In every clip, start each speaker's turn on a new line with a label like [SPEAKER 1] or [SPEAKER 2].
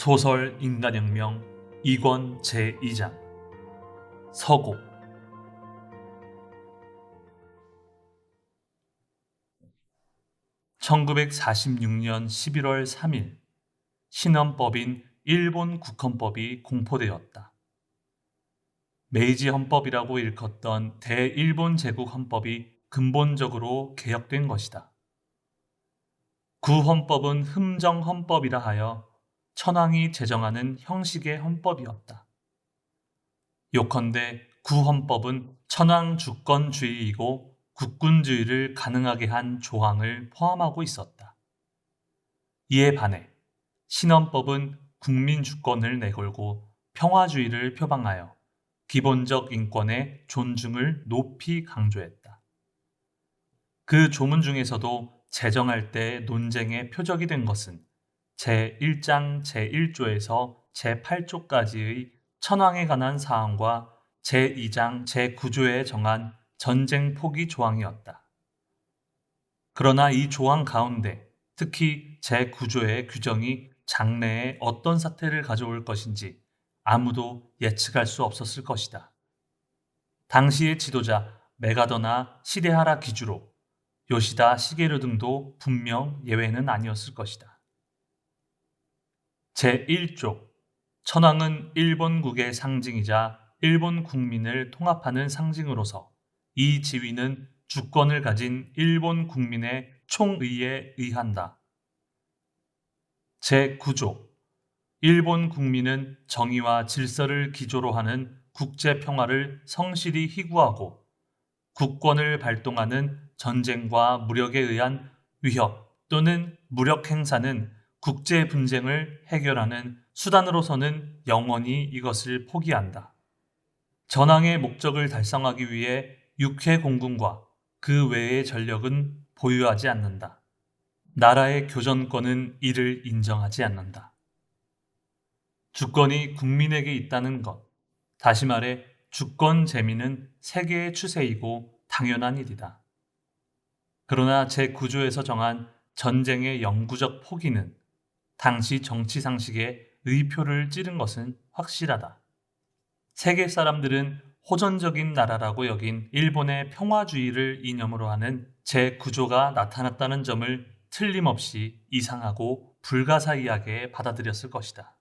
[SPEAKER 1] 소설 인간혁명 2권 제2장 서곡. 1946년 11월 3일 신헌법인 일본 국헌법이 공포되었다. 메이지 헌법이라고 일컫던 대일본 제국 헌법이 근본적으로 개혁된 것이다. 구헌법은 흠정 헌법이라 하여 천황이 제정하는 형식의 헌법이었다. 요컨대 구헌법은 천황 주권주의이고 국군주의를 가능하게 한 조항을 포함하고 있었다. 이에 반해 신헌법은 국민 주권을 내걸고 평화주의를 표방하여 기본적 인권의 존중을 높이 강조했다. 그 조문 중에서도 제정할 때 논쟁의 표적이 된 것은 제1장 제1조에서 제8조까지의 천황에 관한 사항과 제2장 제9조에 정한 전쟁 포기 조항이었다. 그러나 이 조항 가운데 특히 제9조의 규정이 장래에 어떤 사태를 가져올 것인지 아무도 예측할 수 없었을 것이다. 당시의 지도자 메가더나 시데하라 기주로 요시다 시게루 등도 분명 예외는 아니었을 것이다. 제1조 천황은 일본국의 상징이자 일본 국민을 통합하는 상징으로서 이 지위는 주권을 가진 일본 국민의 총의에 의한다. 제9조 일본 국민은 정의와 질서를 기조로 하는 국제평화를 성실히 희구하고 국권을 발동하는 전쟁과 무력에 의한 위협 또는 무력 행사는 국제 분쟁을 해결하는 수단으로서는 영원히 이것을 포기한다. 전황의 목적을 달성하기 위해 육해 공군과 그 외의 전력은 보유하지 않는다. 나라의 교전권은 이를 인정하지 않는다. 주권이 국민에게 있다는 것, 다시 말해 주권 재민은 세계의 추세이고 당연한 일이다. 그러나 제9조에서 정한 전쟁의 영구적 포기는 당시 정치 상식에 의표를 찌른 것은 확실하다. 세계 사람들은 호전적인 나라라고 여긴 일본의 평화주의를 이념으로 하는 제9조가 나타났다는 점을 틀림없이 이상하고 불가사의하게 받아들였을 것이다.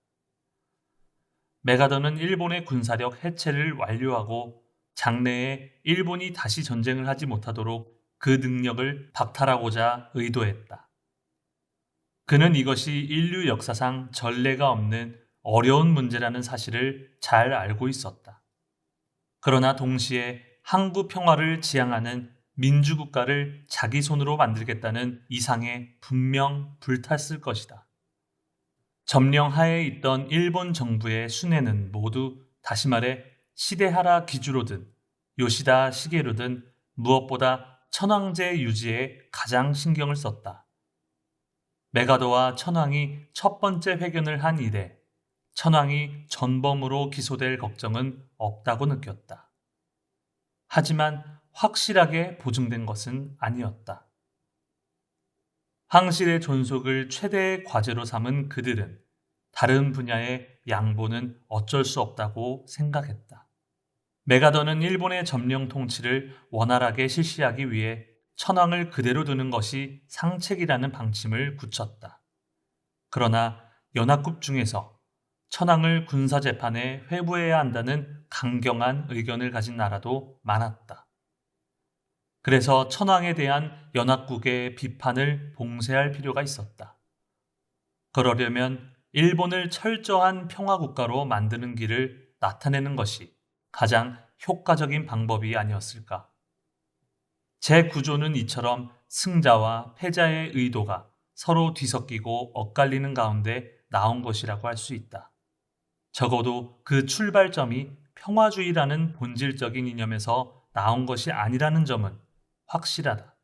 [SPEAKER 1] 메가더는 일본의 군사력 해체를 완료하고 장래에 일본이 다시 전쟁을 하지 못하도록 그 능력을 박탈하고자 의도했다. 그는 이것이 인류 역사상 전례가 없는 어려운 문제라는 사실을 잘 알고 있었다. 그러나 동시에 항구 평화를 지향하는 민주국가를 자기 손으로 만들겠다는 이상에 분명 불탔을 것이다. 점령하에 있던 일본 정부의 순회는 모두 다시 말해 시데하라 기주로든 요시다 시게루든 무엇보다 천황제 유지에 가장 신경을 썼다. 메가더와 천황이 첫 번째 회견을 한 이래 천황이 전범으로 기소될 걱정은 없다고 느꼈다. 하지만 확실하게 보증된 것은 아니었다. 황실의 존속을 최대의 과제로 삼은 그들은 다른 분야의 양보는 어쩔 수 없다고 생각했다. 메가더는 일본의 점령 통치를 원활하게 실시하기 위해 천황을 그대로 두는 것이 상책이라는 방침을 굳혔다. 그러나 연합국 중에서 천황을 군사재판에 회부해야 한다는 강경한 의견을 가진 나라도 많았다. 그래서 천황에 대한 연합국의 비판을 봉쇄할 필요가 있었다. 그러려면 일본을 철저한 평화국가로 만드는 길을 나타내는 것이 가장 효과적인 방법이 아니었을까. 제9조는 이처럼 승자와 패자의 의도가 서로 뒤섞이고 엇갈리는 가운데 나온 것이라고 할 수 있다. 적어도 그 출발점이 평화주의라는 본질적인 이념에서 나온 것이 아니라는 점은 확실하다.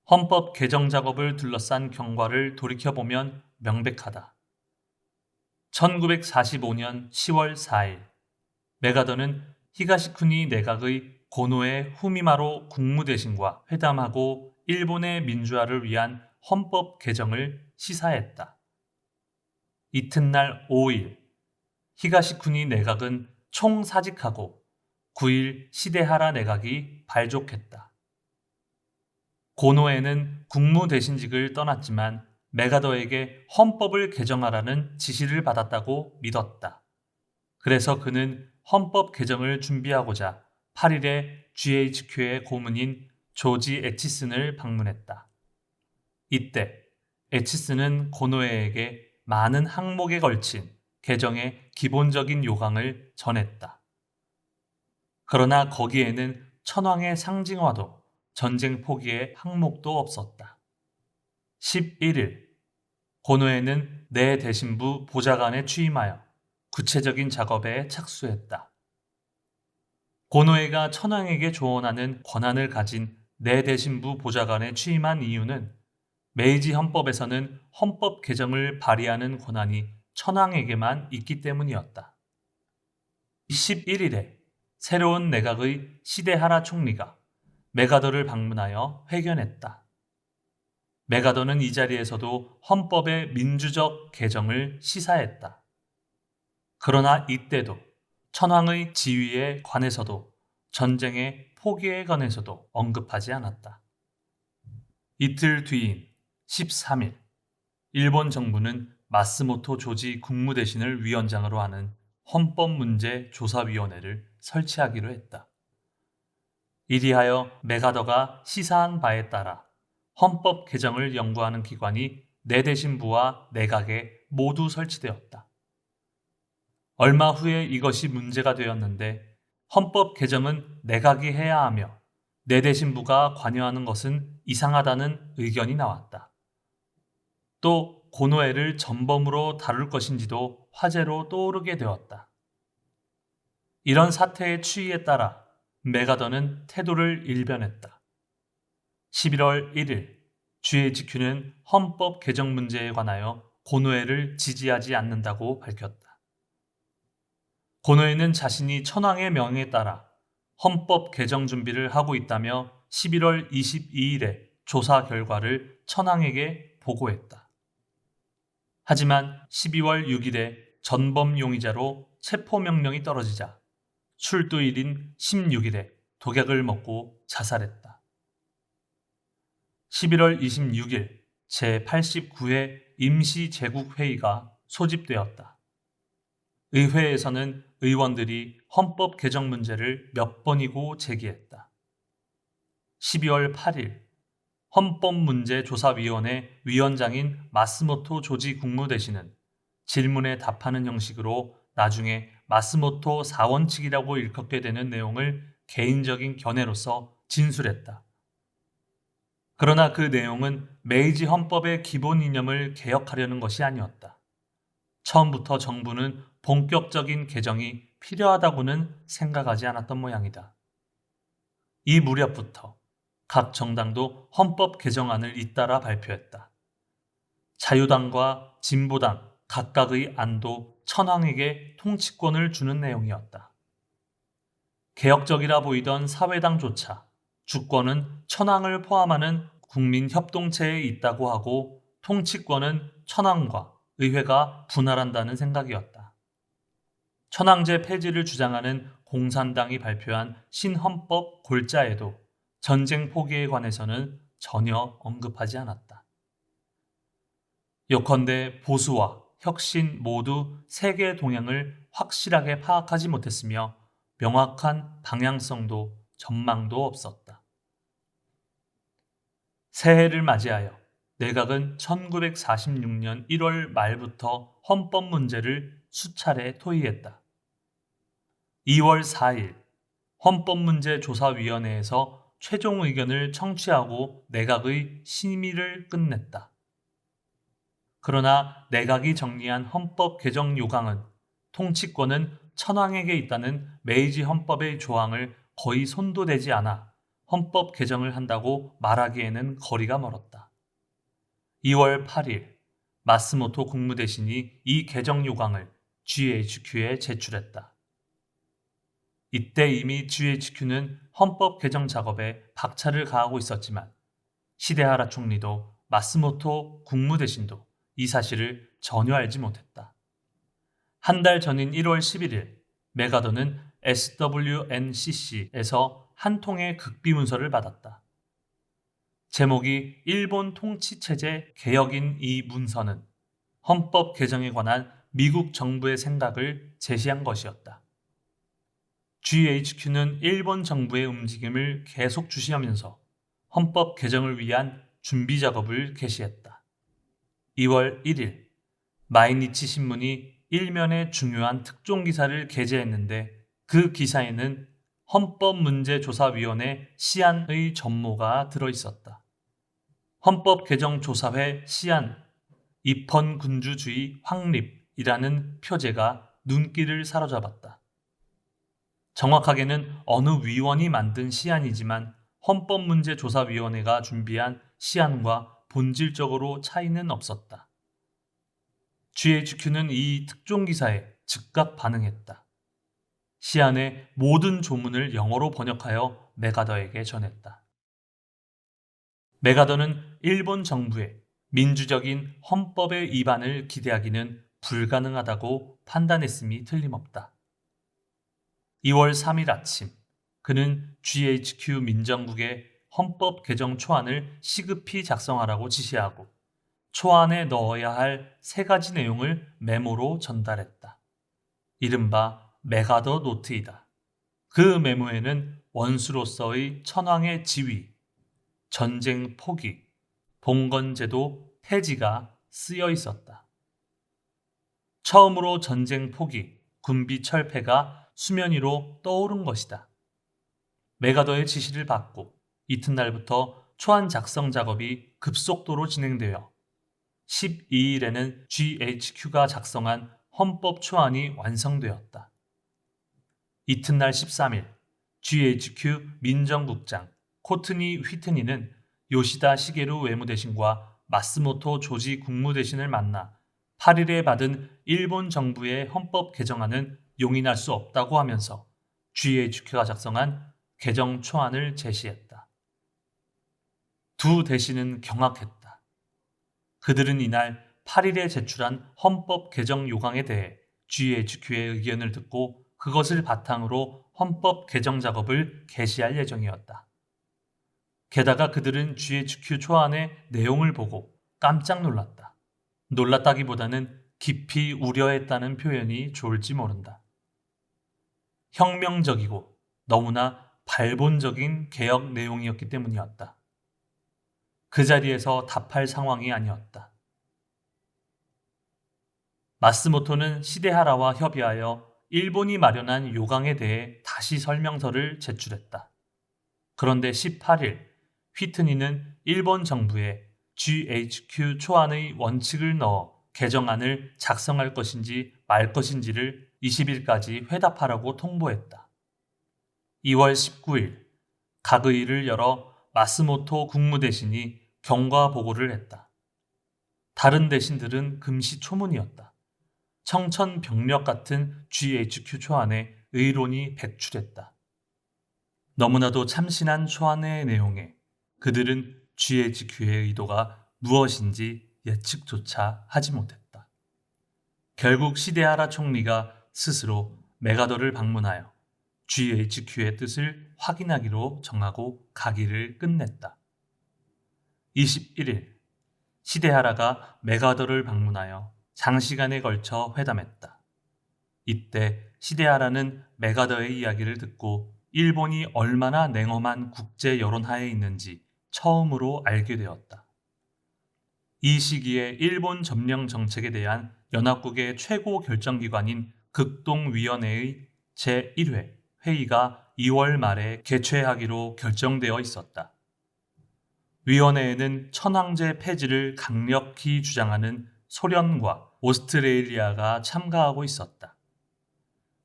[SPEAKER 1] 헌법 개정 작업을 둘러싼 경과를 돌이켜보면 명백하다. 1945년 10월 4일 메가더는 히가시쿠니 내각의 고노에 후미마로 국무대신과 회담하고 일본의 민주화를 위한 헌법 개정을 시사했다. 이튿날 5일, 히가시쿠니 내각은 총사직하고 9일 시데하라 내각이 발족했다. 고노에는 국무대신직을 떠났지만 메가더에게 헌법을 개정하라는 지시를 받았다고 믿었다. 그래서 그는 헌법 개정을 준비하고자 8일에 GHQ의 고문인 조지 에치슨을 방문했다. 이때 에치슨은 고노에에게 많은 항목에 걸친 개정의 기본적인 요강을 전했다. 그러나 거기에는 천황의 상징화도 전쟁 포기의 항목도 없었다. 11일, 고노에는 내 대신부 보좌관에 취임하여 구체적인 작업에 착수했다. 고노에가 천황에게 조언하는 권한을 가진 내 대신부 보좌관에 취임한 이유는 메이지 헌법에서는 헌법 개정을 발의하는 권한이 천황에게만 있기 때문이었다. 11일에 새로운 내각의 시데하라 총리가 메가더를 방문하여 회견했다. 메가더는 이 자리에서도 헌법의 민주적 개정을 시사했다. 그러나 이때도 천황의 지위에 관해서도 전쟁의 포기에 관해서도 언급하지 않았다. 이틀 뒤인 13일, 일본 정부는 마스모토 조지 국무대신을 위원장으로 하는 헌법문제조사위원회를 설치하기로 했다. 이리하여 메가더가 시사한 바에 따라 헌법 개정을 연구하는 기관이 내대신부와 내각에 모두 설치되었다. 얼마 후에 이것이 문제가 되었는데 헌법 개정은 내각이 해야 하며 내대신부가 관여하는 것은 이상하다는 의견이 나왔다. 또 고노에를 전범으로 다룰 것인지도 화제로 떠오르게 되었다. 이런 사태의 추이에 따라 메가더는 태도를 일변했다. 11월 1일, GHQ는 헌법 개정 문제에 관하여 고노에를 지지하지 않는다고 밝혔다. 고노에는 자신이 천황의 명에 따라 헌법 개정 준비를 하고 있다며 11월 22일에 조사 결과를 천황에게 보고했다. 하지만 12월 6일에 전범 용의자로 체포명령이 떨어지자 출두일인 16일에 독약을 먹고 자살했다. 11월 26일 제89회 임시제국회의가 소집되었다. 의회에서는 의원들이 헌법 개정 문제를 몇 번이고 제기했다. 12월 8일 헌법문제조사위원회 위원장인 마스모토 조지 국무대신은 질문에 답하는 형식으로 나중에 마스모토 사원칙이라고 일컫게 되는 내용을 개인적인 견해로서 진술했다. 그러나 그 내용은 메이지 헌법의 기본 이념을 개혁하려는 것이 아니었다. 처음부터 정부는 본격적인 개정이 필요하다고는 생각하지 않았던 모양이다. 이 무렵부터 각 정당도 헌법 개정안을 잇따라 발표했다. 자유당과 진보당 각각의 안도 천황에게 통치권을 주는 내용이었다. 개혁적이라 보이던 사회당조차 주권은 천황을 포함하는 국민협동체에 있다고 하고 통치권은 천황과 의회가 분할한다는 생각이었다. 천황제 폐지를 주장하는 공산당이 발표한 신헌법 골자에도 전쟁 포기에 관해서는 전혀 언급하지 않았다. 요컨대 보수와 혁신 모두 세계 동향을 확실하게 파악하지 못했으며 명확한 방향성도 전망도 없었다. 새해를 맞이하여 내각은 1946년 1월 말부터 헌법 문제를 수차례 토의했다. 2월 4일 헌법문제조사위원회에서 최종 의견을 청취하고 내각의 심의를 끝냈다. 그러나 내각이 정리한 헌법 개정 요강은 통치권은 천황에게 있다는 메이지 헌법의 조항을 거의 손도 대지 않아 헌법 개정을 한다고 말하기에는 거리가 멀었다. 2월 8일 마스모토 국무대신이 이 개정 요강을 GHQ에 제출했다. 이때 이미 GHQ는 헌법 개정 작업에 박차를 가하고 있었지만 시데하라 총리도 마스모토 국무대신도 이 사실을 전혀 알지 못했다. 한 달 전인 1월 11일, 메가더는 SWNCC에서 한 통의 극비 문서를 받았다. 제목이 일본 통치체제 개혁인 이 문서는 헌법 개정에 관한 미국 정부의 생각을 제시한 것이었다. GHQ는 일본 정부의 움직임을 계속 주시하면서 헌법 개정을 위한 준비 작업을 개시했다. 2월 1일, 마이니치 신문이 일면의 중요한 특종 기사를 게재했는데 그 기사에는 헌법문제조사위원회 시안의 전모가 들어있었다. 헌법개정조사회 시안, 입헌군주주의 확립이라는 표제가 눈길을 사로잡았다. 정확하게는 어느 위원이 만든 시안이지만 헌법문제조사위원회가 준비한 시안과 본질적으로 차이는 없었다. GHQ는 이 특종 기사에 즉각 반응했다. 시안의 모든 조문을 영어로 번역하여 메가더에게 전했다. 메가더는 일본 정부의 민주적인 헌법의 위반을 기대하기는 불가능하다고 판단했음이 틀림없다. 2월 3일 아침, 그는 GHQ 민정국에 헌법 개정 초안을 시급히 작성하라고 지시하고 초안에 넣어야 할 3가지 내용을 메모로 전달했다. 이른바 메가더 노트이다. 그 메모에는 원수로서의 천황의 지위, 전쟁 포기, 봉건제도 폐지가 쓰여 있었다. 처음으로 전쟁 포기, 군비 철폐가 수면 위로 떠오른 것이다. 메가더의 지시를 받고 이튿날부터 초안 작성 작업이 급속도로 진행되어 12일에는 GHQ가 작성한 헌법 초안이 완성되었다. 이튿날 13일, GHQ 민정국장 코트니 휘트니는 요시다 시게루 외무대신과 마스모토 조지 국무대신을 만나 8일에 받은 일본 정부의 헌법 개정안은 용인할 수 없다고 하면서 GHQ가 작성한 개정 초안을 제시했다. 두 대신은 경악했다. 그들은 이날 8일에 제출한 헌법 개정 요강에 대해 GHQ의 의견을 듣고 그것을 바탕으로 헌법 개정 작업을 개시할 예정이었다. 게다가 그들은 GHQ 초안의 내용을 보고 깜짝 놀랐다. 놀랐다기보다는 깊이 우려했다는 표현이 좋을지 모른다. 혁명적이고 너무나 발본적인 개혁 내용이었기 때문이었다. 그 자리에서 답할 상황이 아니었다. 마스모토는 시데하라와 협의하여 일본이 마련한 요강에 대해 다시 설명서를 제출했다. 그런데 18일, 휘트니는 일본 정부에 GHQ 초안의 원칙을 넣어 개정안을 작성할 것인지 말 것인지를 20일까지 회답하라고 통보했다. 2월 19일, 각 의회를 열어 마스모토 국무대신이 경과 보고를 했다. 다른 대신들은 금시초문이었다. 청천벽력 같은 GHQ 초안에 의론이 백출했다. 너무나도 참신한 초안의 내용에 그들은 GHQ의 의도가 무엇인지 예측조차 하지 못했다. 결국 시데하라 총리가 스스로 메가더를 방문하여 GHQ의 뜻을 확인하기로 정하고 가기를 끝냈다. 21일, 시데하라가 메가더를 방문하여 장시간에 걸쳐 회담했다. 이때 시데하라는 메가더의 이야기를 듣고 일본이 얼마나 냉엄한 국제 여론하에 있는지 처음으로 알게 되었다. 이 시기에 일본 점령 정책에 대한 연합국의 최고 결정기관인 극동위원회의 제1회 회의가 2월 말에 개최하기로 결정되어 있었다. 위원회에는 천황제 폐지를 강력히 주장하는 소련과 오스트레일리아가 참가하고 있었다.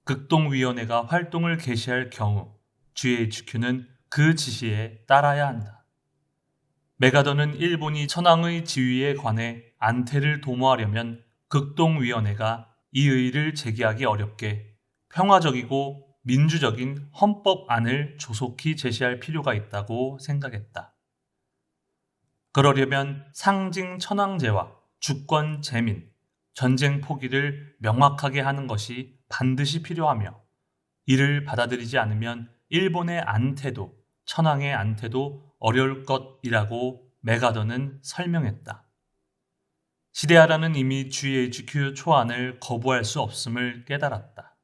[SPEAKER 1] 극동위원회가 활동을 개시할 경우 GHQ는 그 지시에 따라야 한다. 메가더는 일본이 천황의 지위에 관해 안태를 도모하려면 극동위원회가 이 의의를 제기하기 어렵게 평화적이고 민주적인 헌법안을 조속히 제시할 필요가 있다고 생각했다. 그러려면 상징 천황제와 주권 재민, 전쟁 포기를 명확하게 하는 것이 반드시 필요하며 이를 받아들이지 않으면 일본의 안태도, 천황의 안태도 어려울 것이라고 메가더는 설명했다. 시데하라는 이미 GHQ 초안을 거부할 수 없음을 깨달았다.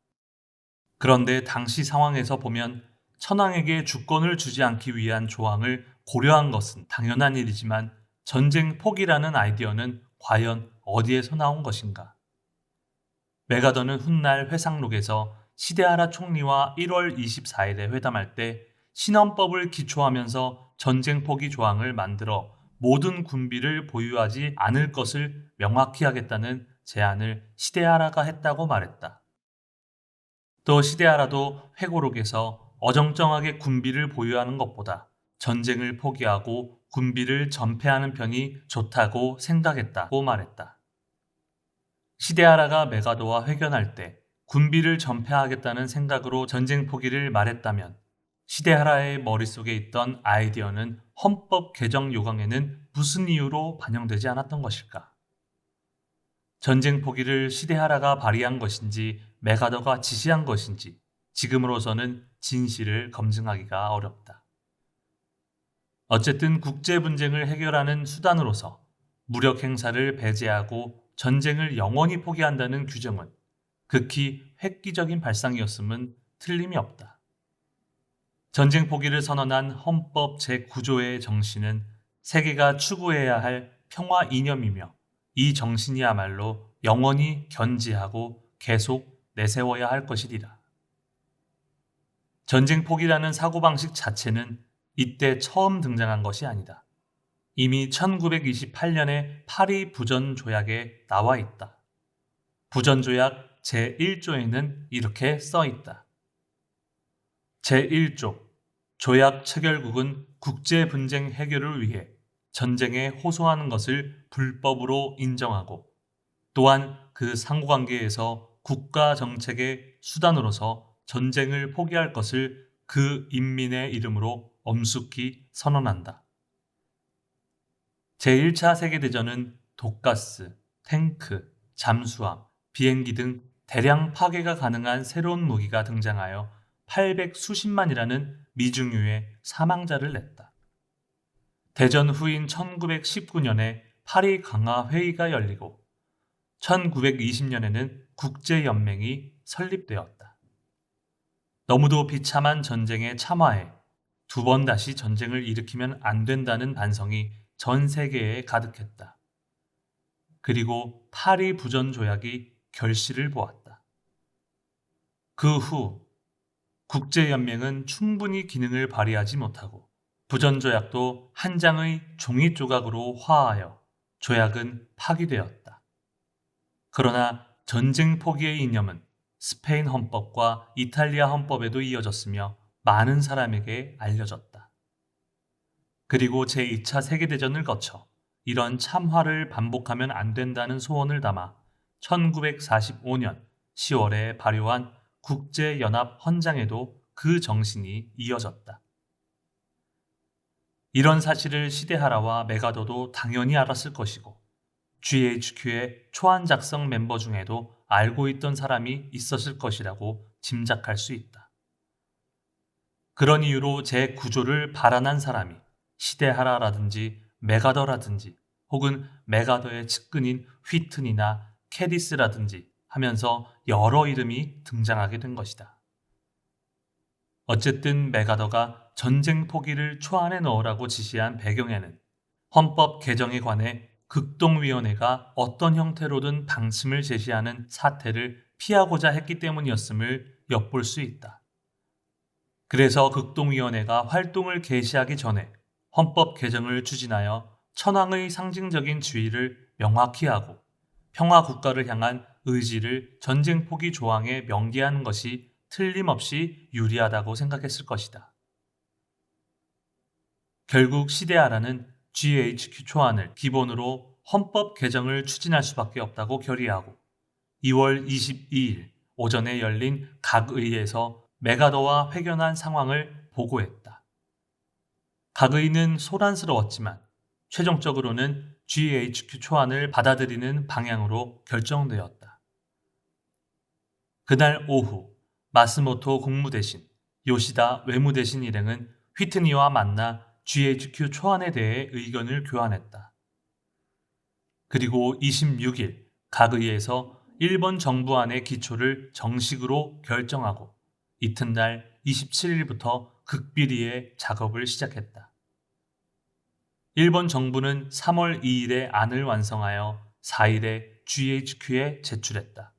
[SPEAKER 1] 그런데 당시 상황에서 보면 천황에게 주권을 주지 않기 위한 조항을 고려한 것은 당연한 일이지만 전쟁 포기라는 아이디어는 과연 어디에서 나온 것인가? 메가더는 훗날 회상록에서 시데하라 총리와 1월 24일에 회담할 때 신헌법을 기초하면서 전쟁 포기 조항을 만들어 모든 군비를 보유하지 않을 것을 명확히 하겠다는 제안을 시데하라가 했다고 말했다. 또 시데하라도 회고록에서 어정쩡하게 군비를 보유하는 것보다 전쟁을 포기하고 군비를 전폐하는 편이 좋다고 생각했다고 말했다. 시데하라가 메가더와 회견할 때 군비를 전폐하겠다는 생각으로 전쟁 포기를 말했다면 시데하라의 머릿속에 있던 아이디어는 헌법 개정 요강에는 무슨 이유로 반영되지 않았던 것일까? 전쟁 포기를 시데하라가 발의한 것인지 메가더가 지시한 것인지 지금으로서는 진실을 검증하기가 어렵다. 어쨌든 국제 분쟁을 해결하는 수단으로서 무력 행사를 배제하고 전쟁을 영원히 포기한다는 규정은 극히 획기적인 발상이었음은 틀림이 없다. 전쟁 포기를 선언한 헌법 제9조의 정신은 세계가 추구해야 할 평화 이념이며 이 정신이야말로 영원히 견지하고 계속 내세워야 할 것이리라. 전쟁 포기라는 사고방식 자체는 이때 처음 등장한 것이 아니다. 이미 1928년에 파리 부전조약에 나와 있다. 부전조약 제1조에는 이렇게 써 있다. 제1조 조약 체결국은 국제 분쟁 해결을 위해 전쟁에 호소하는 것을 불법으로 인정하고 또한 그 상호관계에서 국가 정책의 수단으로서 전쟁을 포기할 것을 그 인민의 이름으로 엄숙히 선언한다. 제1차 세계대전은 독가스, 탱크, 잠수함, 비행기 등 대량 파괴가 가능한 새로운 무기가 등장하여 800수십만이라는 미중유의 사망자를 냈다. 대전 후인 1919년에 파리 강화 회의가 열리고 1920년에는 국제연맹이 설립되었다. 너무도 비참한 전쟁에 참화해 두 번 다시 전쟁을 일으키면 안 된다는 반성이 전 세계에 가득했다. 그리고 파리 부전조약이 결실을 보았다. 그 후 국제연맹은 충분히 기능을 발휘하지 못하고 부전조약도 한 장의 종이 조각으로 화하여 조약은 파기되었다. 그러나 전쟁 포기의 이념은 스페인 헌법과 이탈리아 헌법에도 이어졌으며 많은 사람에게 알려졌다. 그리고 제2차 세계대전을 거쳐 이런 참화를 반복하면 안 된다는 소원을 담아 1945년 10월에 발효한 국제연합 헌장에도 그 정신이 이어졌다. 이런 사실을 시데하라와 메가더도 당연히 알았을 것이고 GHQ의 초안 작성 멤버 중에도 알고 있던 사람이 있었을 것이라고 짐작할 수 있다. 그런 이유로 제9조를 발안한 사람이 시데하라라든지 메가더라든지 혹은 메가더의 측근인 휘튼이나 캐디스라든지 하면서 여러 이름이 등장하게 된 것이다. 어쨌든 메가더가 전쟁 포기를 초안에 넣으라고 지시한 배경에는 헌법 개정에 관해 극동위원회가 어떤 형태로든 방침을 제시하는 사태를 피하고자 했기 때문이었음을 엿볼 수 있다. 그래서 극동위원회가 활동을 개시하기 전에 헌법 개정을 추진하여 천황의 상징적인 지위를 명확히 하고 평화 국가를 향한 의지를 전쟁 포기 조항에 명기하는 것이 틀림없이 유리하다고 생각했을 것이다. 결국 시데하라는 GHQ 초안을 기본으로 헌법 개정을 추진할 수밖에 없다고 결의하고 2월 22일 오전에 열린 각 의회에서 메가더와 회견한 상황을 보고했다. 각 의는 소란스러웠지만 최종적으로는 GHQ 초안을 받아들이는 방향으로 결정되었다. 그날 오후 마스모토 국무대신, 요시다 외무대신 일행은 휘트니와 만나 GHQ 초안에 대해 의견을 교환했다. 그리고 26일 각 의회에서 일본 정부안의 기초를 정식으로 결정하고 이튿날 27일부터 극비리의 작업을 시작했다. 일본 정부는 3월 2일에 안을 완성하여 4일에 GHQ에 제출했다.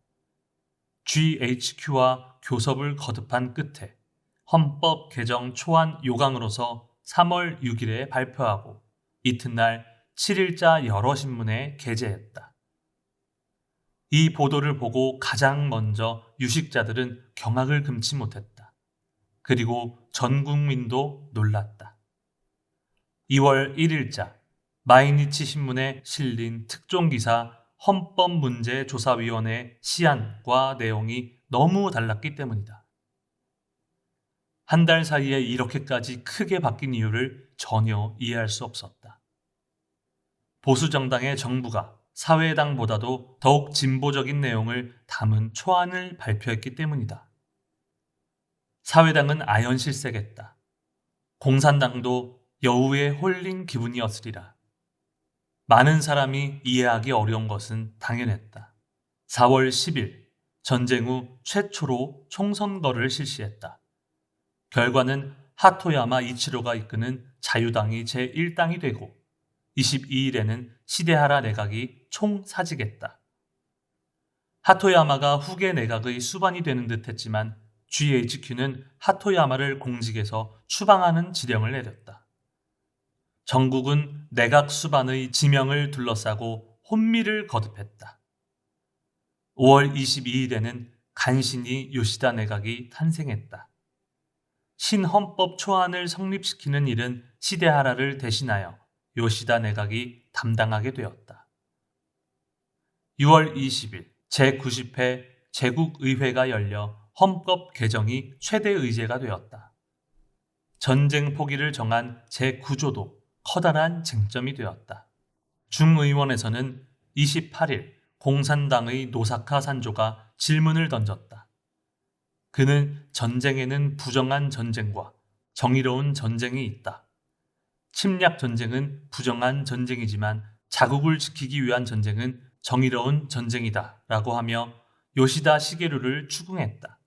[SPEAKER 1] GHQ와 교섭을 거듭한 끝에 헌법 개정 초안 요강으로서 3월 6일에 발표하고 이튿날 7일자 여러 신문에 게재했다. 이 보도를 보고 가장 먼저 유식자들은 경악을 금치 못했다. 그리고 전 국민도 놀랐다. 2월 1일자 마이니치 신문에 실린 특종기사 헌법문제조사위원회 시안과 내용이 너무 달랐기 때문이다. 한 달 사이에 이렇게까지 크게 바뀐 이유를 전혀 이해할 수 없었다. 보수정당의 정부가 사회당보다도 더욱 진보적인 내용을 담은 초안을 발표했기 때문이다. 사회당은 아연실색했다. 공산당도 여우에 홀린 기분이었으리라. 많은 사람이 이해하기 어려운 것은 당연했다. 4월 10일 전쟁 후 최초로 총선거를 실시했다. 결과는 하토야마 이치로가 이끄는 자유당이 제1당이 되고 22일에는 시데하라 내각이 총사직했다. 하토야마가 후계 내각의 수반이 되는 듯했지만 GHQ는 하토야마를 공직에서 추방하는 지령을 내렸다. 정국은 내각 수반의 지명을 둘러싸고 혼미를 거듭했다. 5월 22일에는 간신히 요시다 내각이 탄생했다. 신헌법 초안을 성립시키는 일은 시데하라를 대신하여 요시다 내각이 담당하게 되었다. 6월 20일 제90회 제국의회가 열려 헌법 개정이 최대 의제가 되었다. 전쟁 포기를 정한 제9조도 커다란 쟁점이 되었다. 중의원에서는 28일 공산당의 노사카 산조가 질문을 던졌다. 그는 전쟁에는 부정한 전쟁과 정의로운 전쟁이 있다. 침략 전쟁은 부정한 전쟁이지만 자국을 지키기 위한 전쟁은 정의로운 전쟁이다 라고 하며 요시다 시게루를 추궁했다.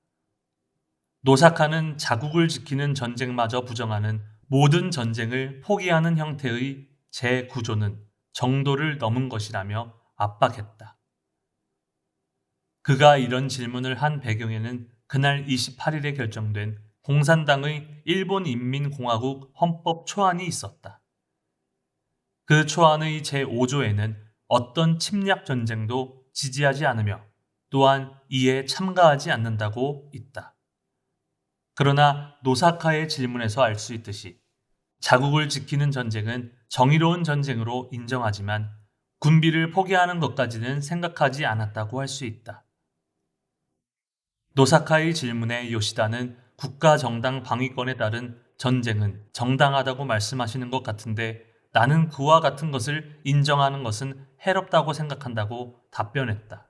[SPEAKER 1] 노사카는 자국을 지키는 전쟁마저 부정하는 모든 전쟁을 포기하는 형태의 제9조는 정도를 넘은 것이라며 압박했다. 그가 이런 질문을 한 배경에는 그날 28일에 결정된 공산당의 일본인민공화국 헌법 초안이 있었다. 그 초안의 제5조에는 어떤 침략 전쟁도 지지하지 않으며 또한 이에 참가하지 않는다고 있다. 그러나 노사카의 질문에서 알 수 있듯이 자국을 지키는 전쟁은 정의로운 전쟁으로 인정하지만 군비를 포기하는 것까지는 생각하지 않았다고 할 수 있다. 노사카의 질문에 요시다는 국가 정당 방위권에 따른 전쟁은 정당하다고 말씀하시는 것 같은데 나는 그와 같은 것을 인정하는 것은 해롭다고 생각한다고 답변했다.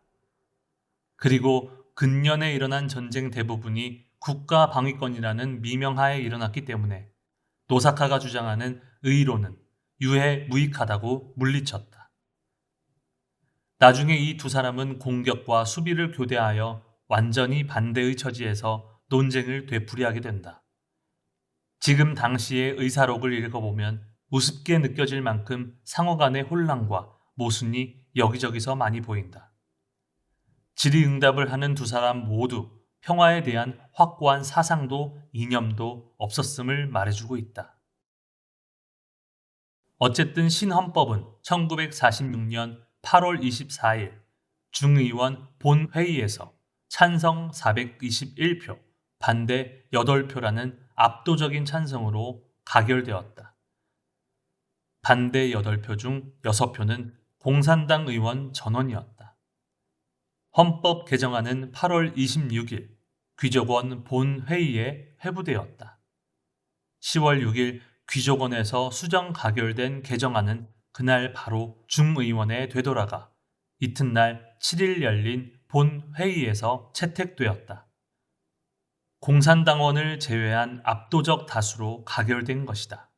[SPEAKER 1] 그리고 근년에 일어난 전쟁 대부분이 국가 방위권이라는 미명하에 일어났기 때문에 노사카가 주장하는 의로는 유해 무익하다고 물리쳤다. 나중에 이 두 사람은 공격과 수비를 교대하여 완전히 반대의 처지에서 논쟁을 되풀이하게 된다. 지금 당시의 의사록을 읽어보면 우습게 느껴질 만큼 상호 간의 혼란과 모순이 여기저기서 많이 보인다. 질의응답을 하는 두 사람 모두 평화에 대한 확고한 사상도 이념도 없었음을 말해주고 있다. 어쨌든 신헌법은 1946년 8월 24일 중의원 본회의에서 찬성 421표, 반대 8표라는 압도적인 찬성으로 가결되었다. 반대 8표 중 6표는 공산당 의원 전원이었다. 헌법 개정안은 8월 26일 귀족원 본회의에 회부되었다. 10월 6일 귀족원에서 수정 가결된 개정안은 그날 바로 중의원에 되돌아가 이튿날 7일 열린 본 회의에서 채택되었다. 공산당원을 제외한 압도적 다수로 가결된 것이다.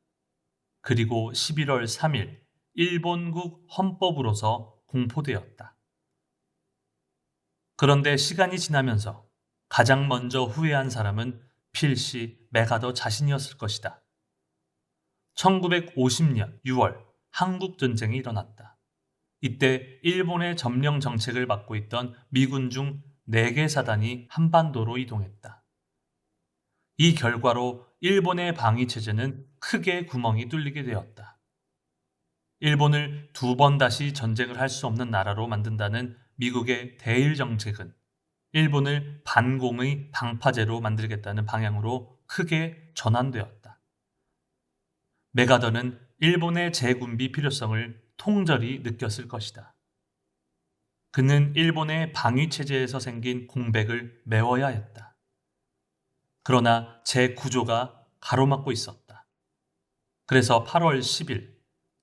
[SPEAKER 1] 그리고 11월 3일 일본국 헌법으로서 공포되었다. 그런데 시간이 지나면서 가장 먼저 후회한 사람은 필시 메가더 자신이었을 것이다. 1950년 6월 한국전쟁이 일어났다. 이때 일본의 점령 정책을 맡고 있던 미군 중 4개 사단이 한반도로 이동했다. 이 결과로 일본의 방위체제는 크게 구멍이 뚫리게 되었다. 일본을 2번 다시 전쟁을 할 수 없는 나라로 만든다는 미국의 대일 정책은 일본을 반공의 방파제로 만들겠다는 방향으로 크게 전환되었다. 메가더는 일본의 재군비 필요성을 통절히 느꼈을 것이다. 그는 일본의 방위체제에서 생긴 공백을 메워야 했다. 그러나 재구조가 가로막고 있었다. 그래서 8월 10일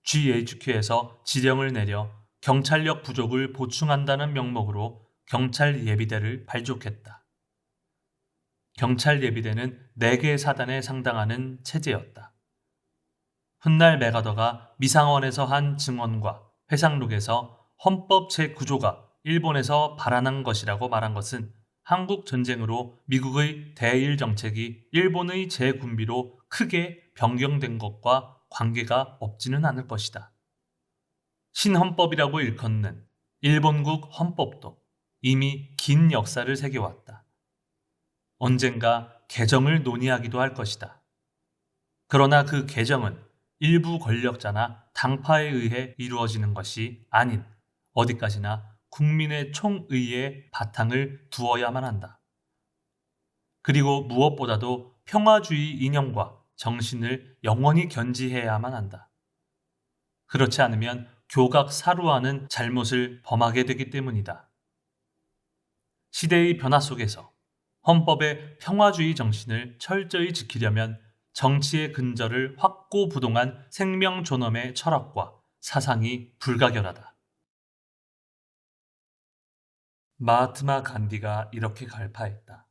[SPEAKER 1] GHQ에서 지령을 내려 경찰력 부족을 보충한다는 명목으로 경찰 예비대를 발족했다. 경찰 예비대는 4개 사단에 상당하는 체제였다. 훗날 메가더가 미상원에서 한 증언과 회상록에서 헌법 제9조가 일본에서 발안한 것이라고 말한 것은 한국 전쟁으로 미국의 대일 정책이 일본의 재군비로 크게 변경된 것과 관계가 없지는 않을 것이다. 신헌법이라고 일컫는 일본국 헌법도 이미 긴 역사를 새겨왔다. 언젠가 개정을 논의하기도 할 것이다. 그러나 그 개정은 일부 권력자나 당파에 의해 이루어지는 것이 아닌 어디까지나 국민의 총의의 바탕을 두어야만 한다. 그리고 무엇보다도 평화주의 이념과 정신을 영원히 견지해야만 한다. 그렇지 않으면 교각사루하는 잘못을 범하게 되기 때문이다. 시대의 변화 속에서 헌법의 평화주의 정신을 철저히 지키려면 정치의 근저를 확고부동한 생명존엄의 철학과 사상이 불가결하다. 마하트마 간디가 이렇게 갈파했다.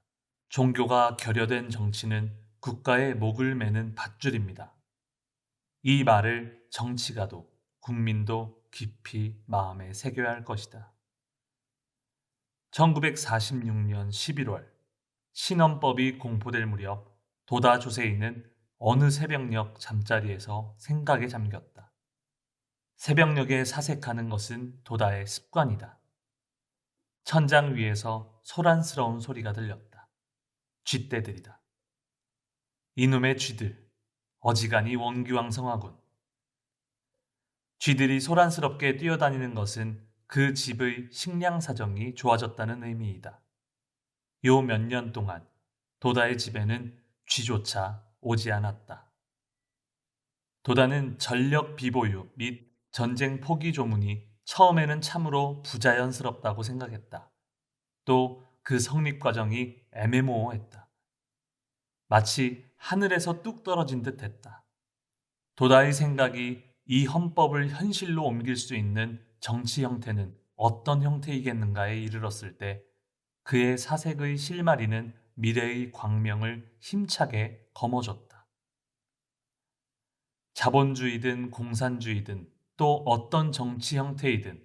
[SPEAKER 1] 종교가 결여된 정치는 국가의 목을 매는 밧줄입니다. 이 말을 정치가도 국민도 깊이 마음에 새겨야 할 것이다. 1946년 11월 신헌법이 공포될 무렵 도다 조세이는 어느 새벽녘 잠자리에서 생각에 잠겼다. 새벽녘에 사색하는 것은 도다의 습관이다. 천장 위에서 소란스러운 소리가 들렸다. 쥐떼들이다. 이놈의 쥐들, 어지간히 원기왕성하군. 쥐들이 소란스럽게 뛰어다니는 것은 그 집의 식량 사정이 좋아졌다는 의미이다. 요 몇 년 동안 도다의 집에는 쥐조차 오지 않았다. 도다는 전력 비보유 및 전쟁 포기 조문이 처음에는 참으로 부자연스럽다고 생각했다. 또 그 성립 과정이 애매모호했다. 마치 하늘에서 뚝 떨어진 듯 했다. 도다의 생각이 이 헌법을 현실로 옮길 수 있는 정치 형태는 어떤 형태이겠는가에 이르렀을 때 그의 사색의 실마리는 미래의 광명을 힘차게 거머쥐었다. 자본주의든 공산주의든 또 어떤 정치 형태이든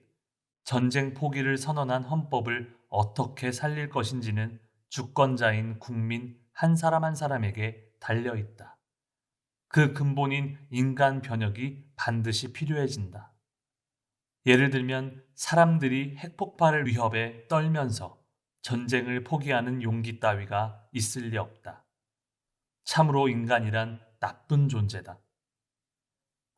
[SPEAKER 1] 전쟁 포기를 선언한 헌법을 어떻게 살릴 것인지는 주권자인 국민 한 사람 한 사람에게 달려있다. 그 근본인 인간 변혁이 반드시 필요해진다. 예를 들면 사람들이 핵폭발을 위협에 떨면서 전쟁을 포기하는 용기 따위가 있을 리 없다. 참으로 인간이란 나쁜 존재다.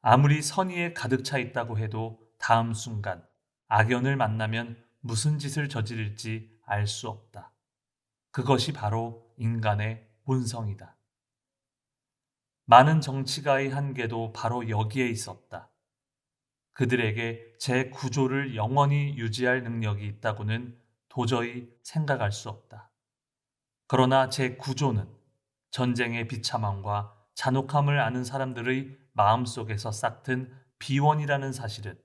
[SPEAKER 1] 아무리 선의에 가득 차 있다고 해도 다음 순간 악연을 만나면 무슨 짓을 저지를지 알 수 없다. 그것이 바로 인간의 본성이다. 많은 정치가의 한계도 바로 여기에 있었다. 그들에게 제 구조를 영원히 유지할 능력이 있다고는 도저히 생각할 수 없다. 그러나 제 구조는 전쟁의 비참함과 잔혹함을 아는 사람들의 마음속에서 싹튼 비원이라는 사실은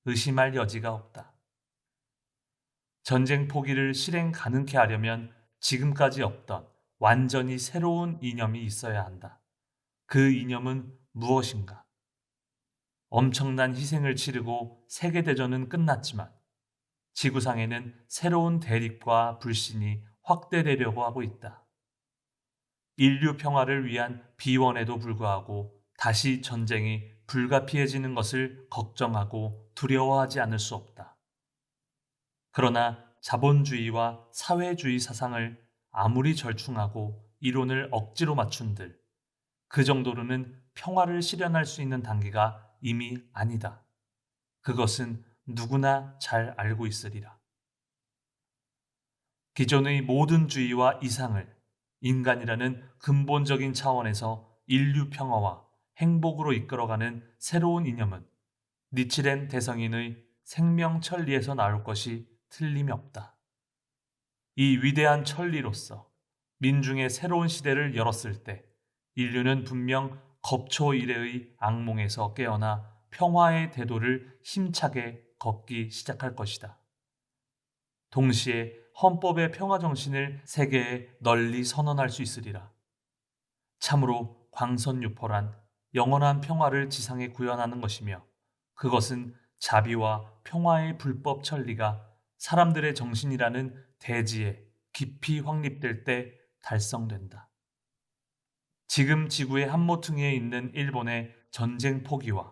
[SPEAKER 1] 의심할 여지가 없다. 전쟁 포기를 실행 가능케 하려면 지금까지 없던 완전히 새로운 이념이 있어야 한다. 그 이념은 무엇인가? 엄청난 희생을 치르고 세계대전은 끝났지만 지구상에는 새로운 대립과 불신이 확대되려고 하고 있다. 인류 평화를 위한 비원에도 불구하고 다시 전쟁이 불가피해지는 것을 걱정하고 두려워하지 않을 수 없다. 그러나 자본주의와 사회주의 사상을 아무리 절충하고 이론을 억지로 맞춘들 그 정도로는 평화를 실현할 수 있는 단계가 이미 아니다. 그것은 누구나 잘 알고 있으리라. 기존의 모든 주의와 이상을 인간이라는 근본적인 차원에서 인류 평화와 행복으로 이끌어가는 새로운 이념은 니치렌 대성인의 생명천리에서 나올 것이 틀림이 없다. 이 위대한 천리로서 민중의 새로운 시대를 열었을 때 인류는 분명 겁초 이래의 악몽에서 깨어나 평화의 대도를 힘차게 걷기 시작할 것이다. 동시에 헌법의 평화 정신을 세계에 널리 선언할 수 있으리라. 참으로 광선유포란 영원한 평화를 지상에 구현하는 것이며 그것은 자비와 평화의 불법 천리가 사람들의 정신이라는 대지에 깊이 확립될 때 달성된다. 지금 지구의 한모퉁이에 있는 일본의 전쟁 포기와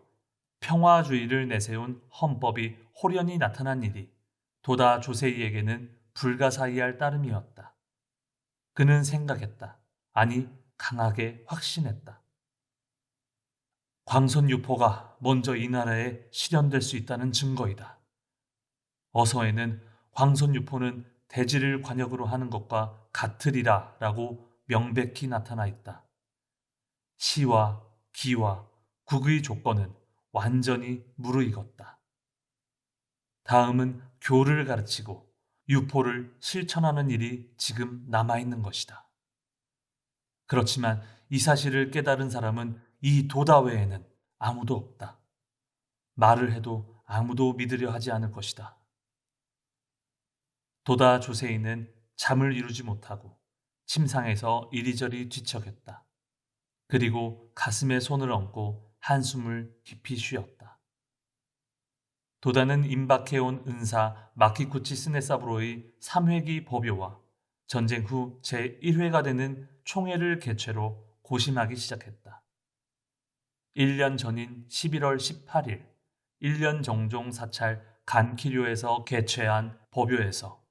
[SPEAKER 1] 평화주의를 내세운 헌법이 홀연히 나타난 일이 도다 조세이에게는 불가사의할 따름이었다. 그는 생각했다. 아니, 강하게 확신했다. 광선유포가 먼저 이 나라에 실현될 수 있다는 증거이다. 어서에는 광선유포는 대지를 관역으로 하는 것과 같으리라 라고 명백히 나타나 있다. 시와 기와 국의 조건은 완전히 무르익었다. 다음은 교를 가르치고 유포를 실천하는 일이 지금 남아있는 것이다. 그렇지만 이 사실을 깨달은 사람은 이 도다 외에는 아무도 없다. 말을 해도 아무도 믿으려 하지 않을 것이다. 도다 조세이는 잠을 이루지 못하고 침상에서 이리저리 뒤척였다. 그리고 가슴에 손을 얹고 한숨을 깊이 쉬었다. 도다는 임박해온 은사 마키쿠치 스네사부로의 3회기 법요와 전쟁 후 제1회가 되는 총회를 개최로 고심하기 시작했다. 1년 전인 11월 18일 1년 정종 사찰 간키료에서 개최한 법요에서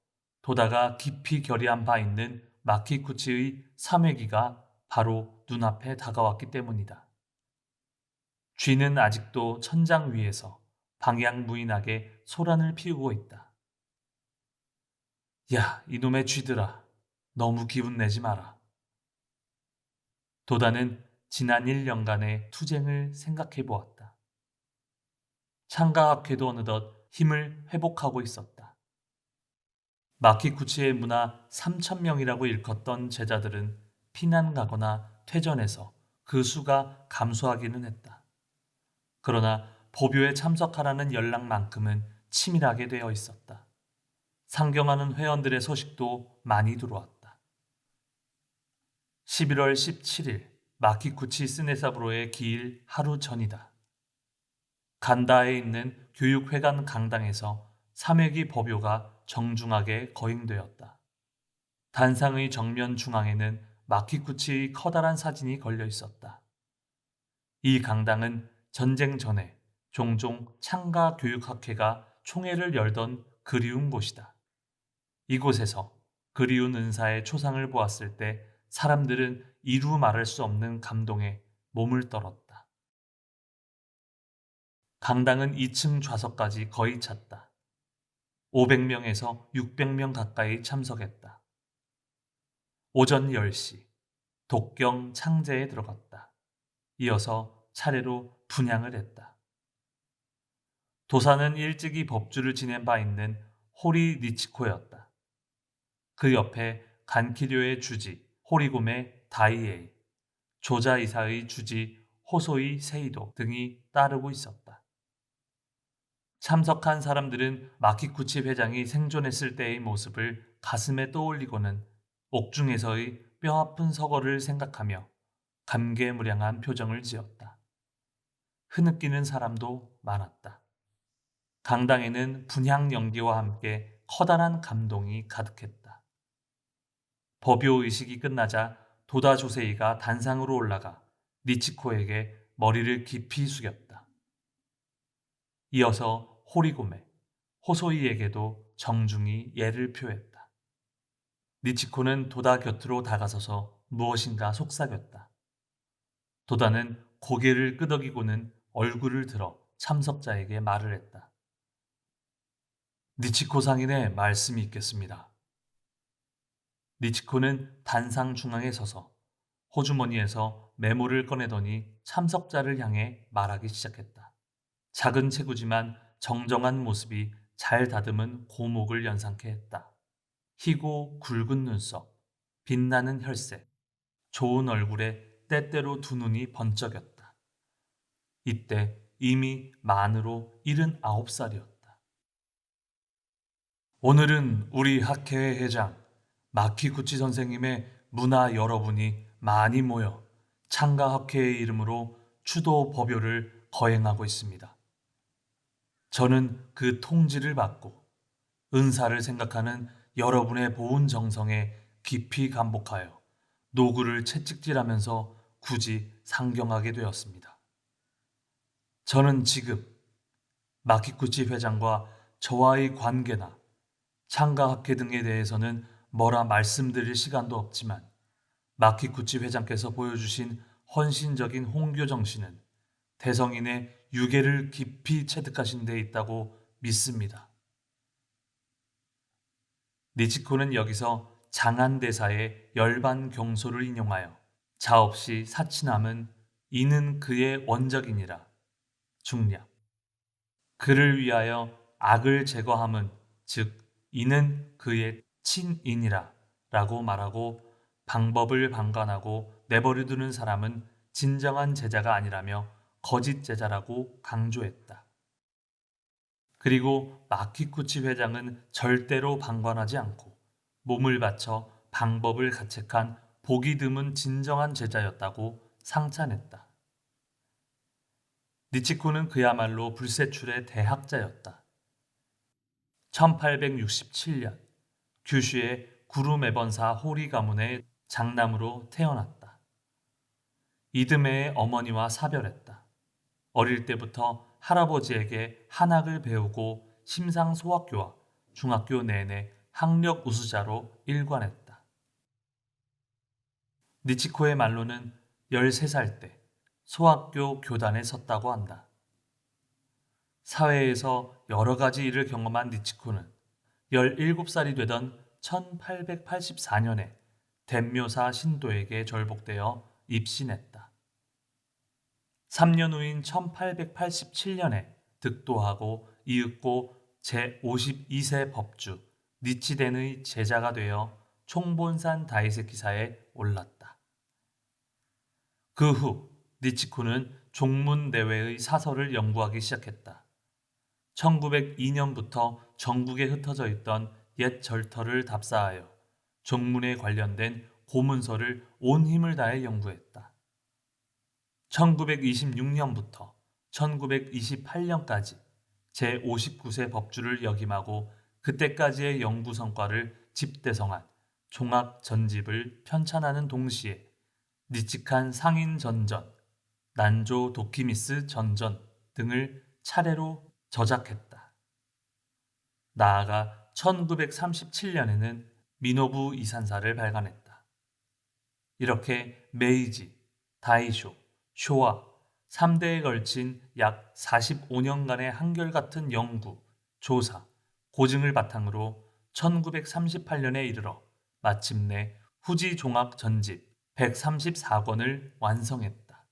[SPEAKER 1] 도다가 깊이 결의한 바 있는 마키쿠치의 3회기가 바로 눈앞에 다가왔기 때문이다. 쥐는 아직도 천장 위에서 방향무인하게 소란을 피우고 있다. 야, 이놈의 쥐들아, 너무 기분 내지 마라. 도다는 지난 1년간의 투쟁을 생각해 보았다. 창가학회도 어느덧 힘을 회복하고 있었다. 마키쿠치의 문화 3,000명이라고 일컫던 제자들은 피난 가거나 퇴전해서 그 수가 감소하기는 했다. 그러나 법요에 참석하라는 연락만큼은 치밀하게 되어 있었다. 상경하는 회원들의 소식도 많이 들어왔다. 11월 17일 마키쿠치 스네사부로의 기일 하루 전이다. 간다에 있는 교육회관 강당에서 3회기 법요가 정중하게 거행되었다. 단상의 정면 중앙에는 마키쿠치의 커다란 사진이 걸려 있었다. 이 강당은 전쟁 전에 종종 창가 교육학회가 총회를 열던 그리운 곳이다. 이곳에서 그리운 은사의 초상을 보았을 때 사람들은 이루 말할 수 없는 감동에 몸을 떨었다. 강당은 2층 좌석까지 거의 찼다. 500명에서 600명 가까이 참석했다. 오전 10시 독경 창제에 들어갔다. 이어서 차례로 분향을 했다. 도사는 일찍이 법주를 지낸 바 있는 호리 니치코였다. 그 옆에 간키료의 주지 호리곰의 다이에이, 조자이사의 주지 호소이 세이도 등이 따르고 있었다. 참석한 사람들은 마키쿠치 회장이 생존했을 때의 모습을 가슴에 떠올리고는 옥중에서의 뼈아픈 서거를 생각하며 감개무량한 표정을 지었다. 흐느끼는 사람도 많았다. 강당에는 분향 연기와 함께 커다란 감동이 가득했다. 법요 의식이 끝나자 도다 조세이가 단상으로 올라가 니치코에게 머리를 깊이 숙였다. 이어서 호리고메, 호소이에게도 정중히 예를 표했다. 니치코는 도다 곁으로 다가서서 무엇인가 속삭였다. 도다는 고개를 끄덕이고는 얼굴을 들어 참석자에게 말을 했다. 니치코 상인의 말씀이 있겠습니다. 니치코는 단상 중앙에 서서 호주머니에서 메모를 꺼내더니 참석자를 향해 말하기 시작했다. 작은 체구지만 정정한 모습이 잘 다듬은 고목을 연상케 했다. 희고 굵은 눈썹, 빛나는 혈색, 좋은 얼굴에 때때로 두 눈이 번쩍였다. 이때 이미 만으로 79살이었다. 오늘은 우리 학회의 회장 마키구치 선생님의 문화 여러분이 많이 모여 창가 학회의 이름으로 추도 법요를 거행하고 있습니다. 저는 그 통지를 받고 은사를 생각하는 여러분의 보은 정성에 깊이 감복하여 노구를 채찍질하면서 굳이 상경하게 되었습니다. 저는 지금 마키구치 회장과 저와의 관계나 창가학회 등에 대해서는 뭐라 말씀드릴 시간도 없지만 마키구치 회장께서 보여주신 헌신적인 홍교 정신은 대성인의 유계를 깊이 체득하신 데 있다고 믿습니다. 니치코는 여기서 장안대사의 열반 경소를 인용하여 자없이 사치남은 이는 그의 원적이니라 중략 그를 위하여 악을 제거함은 즉 이는 그의 친인이라 라고 말하고 방법을 방관하고 내버려두는 사람은 진정한 제자가 아니라며 거짓 제자라고 강조했다. 그리고 마키쿠치 회장은 절대로 방관하지 않고 몸을 바쳐 방법을 가책한 보기 드문 진정한 제자였다고 상찬했다. 니치코는 그야말로 불세출의 대학자였다. 1867년 규슈의 구루메번사 호리 가문의 장남으로 태어났다. 이듬해의 어머니와 사별했다. 어릴 때부터 할아버지에게 한학을 배우고 심상소학교와 중학교 내내 학력 우수자로 일관했다. 니치코의 말로는 13살 때 소학교 교단에 섰다고 한다. 사회에서 여러 가지 일을 경험한 니치코는 17살이 되던 1884년에 덴묘사 신도에게 절복되어 입신했다. 3년 후인 1887년에 득도하고 이윽고 제52세 법주 니치덴의 제자가 되어 총본산 다이세키사에 올랐다. 그 후 니치코는 종문내외의 사설을 연구하기 시작했다. 1902년부터 전국에 흩어져 있던 옛 절터를 답사하여 종문에 관련된 고문서를 온 힘을 다해 연구했다. 1926년부터 1928년까지 제59세 법주를 역임하고 그때까지의 연구 성과를 집대성한 종합 전집을 편찬하는 동시에 니치칸 상인 전전, 난조 도키미스 전전 등을 차례로 저작했다. 나아가 1937년에는 미노부 이산사를 발간했다. 이렇게 메이지, 다이쇼, 쇼와 3대에 걸친 약 45년간의 한결같은 연구, 조사, 고증을 바탕으로 1938년에 이르러 마침내 후지 종합 전집 134권을 완성했다.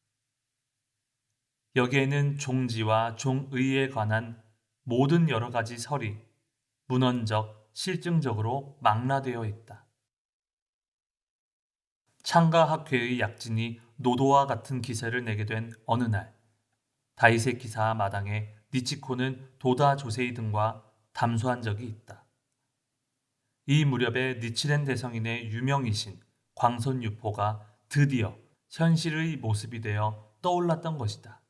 [SPEAKER 1] 여기에는 종지와 종의에 관한 모든 여러 가지 설이 문헌적, 실증적으로 망라되어 있다. 창가학회의 약진이 노도와 같은 기세를 내게 된 어느 날 다이세키사 마당에 니치코는 도다 조세이 등과 담소한 적이 있다. 이 무렵에 니치렌 대성인의 유명이신 광선유포가 드디어 현실의 모습이 되어 떠올랐던 것이다.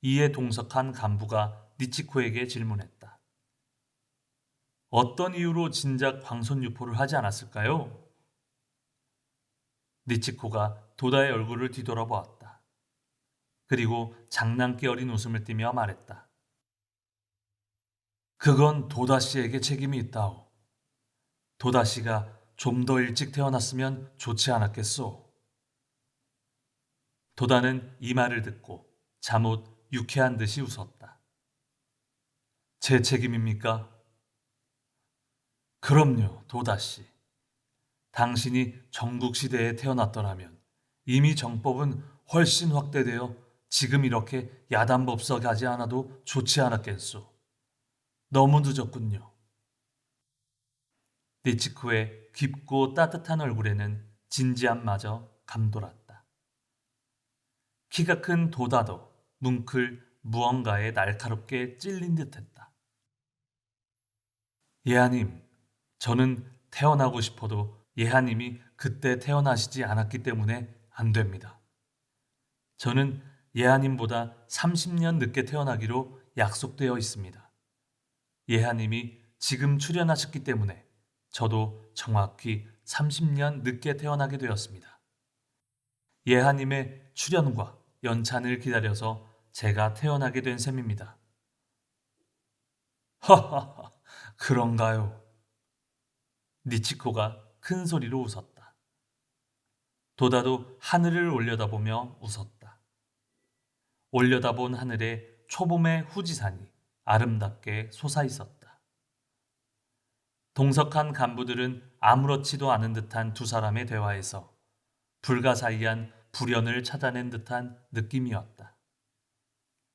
[SPEAKER 1] 이에 동석한 간부가 니치코에게 질문했다. 어떤 이유로 진작 광선유포를 하지 않았을까요? 니치코가 도다의 얼굴을 뒤돌아보았다. 그리고 장난기 어린 웃음을 띠며 말했다. 그건 도다 씨에게 책임이 있다오. 도다 씨가 좀 더 일찍 태어났으면 좋지 않았겠소. 도다는 이 말을 듣고 잠옷 유쾌한 듯이 웃었다. 제 책임입니까? 그럼요, 도다 씨. 당신이 정국시대에 태어났더라면 이미 정법은 훨씬 확대되어 지금 이렇게 야단법석 하지 않아도 좋지 않았겠소. 너무 늦었군요. 니치코의 깊고 따뜻한 얼굴에는 진지함마저 감돌았다. 키가 큰 도다도 뭉클 무언가에 날카롭게 찔린 듯했다. 예하님, 저는 태어나고 싶어도 예하님이 그때 태어나시지 않았기 때문에 안 됩니다. 저는 예하님보다 30년 늦게 태어나기로 약속되어 있습니다. 예하님이 지금 출연하셨기 때문에 저도 정확히 30년 늦게 태어나게 되었습니다. 예하님의 출연과 연찬을 기다려서 제가 태어나게 된 셈입니다. 하하하, 그런가요? 니치코가 큰 소리로 웃었다. 도다도 하늘을 올려다보며 웃었다. 올려다본 하늘에 초봄의 후지산이 아름답게 솟아있었다. 동석한 간부들은 아무렇지도 않은 듯한 두 사람의 대화에서 불가사의한 불연을 찾아낸 듯한 느낌이었다.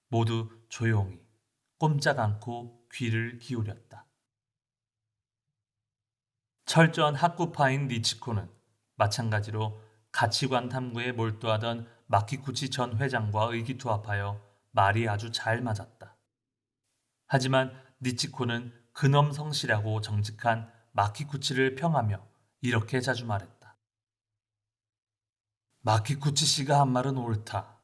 [SPEAKER 1] 모두 조용히 꼼짝 않고 귀를 기울였다. 철저한 학구파인 니치코는 마찬가지로 가치관 탐구에 몰두하던 마키쿠치 전 회장과 의기투합하여 말이 아주 잘 맞았다. 하지만 니치코는 근엄 성실하고 정직한 마키쿠치를 평하며 이렇게 자주 말했다. 마키쿠치 씨가 한 말은 옳다.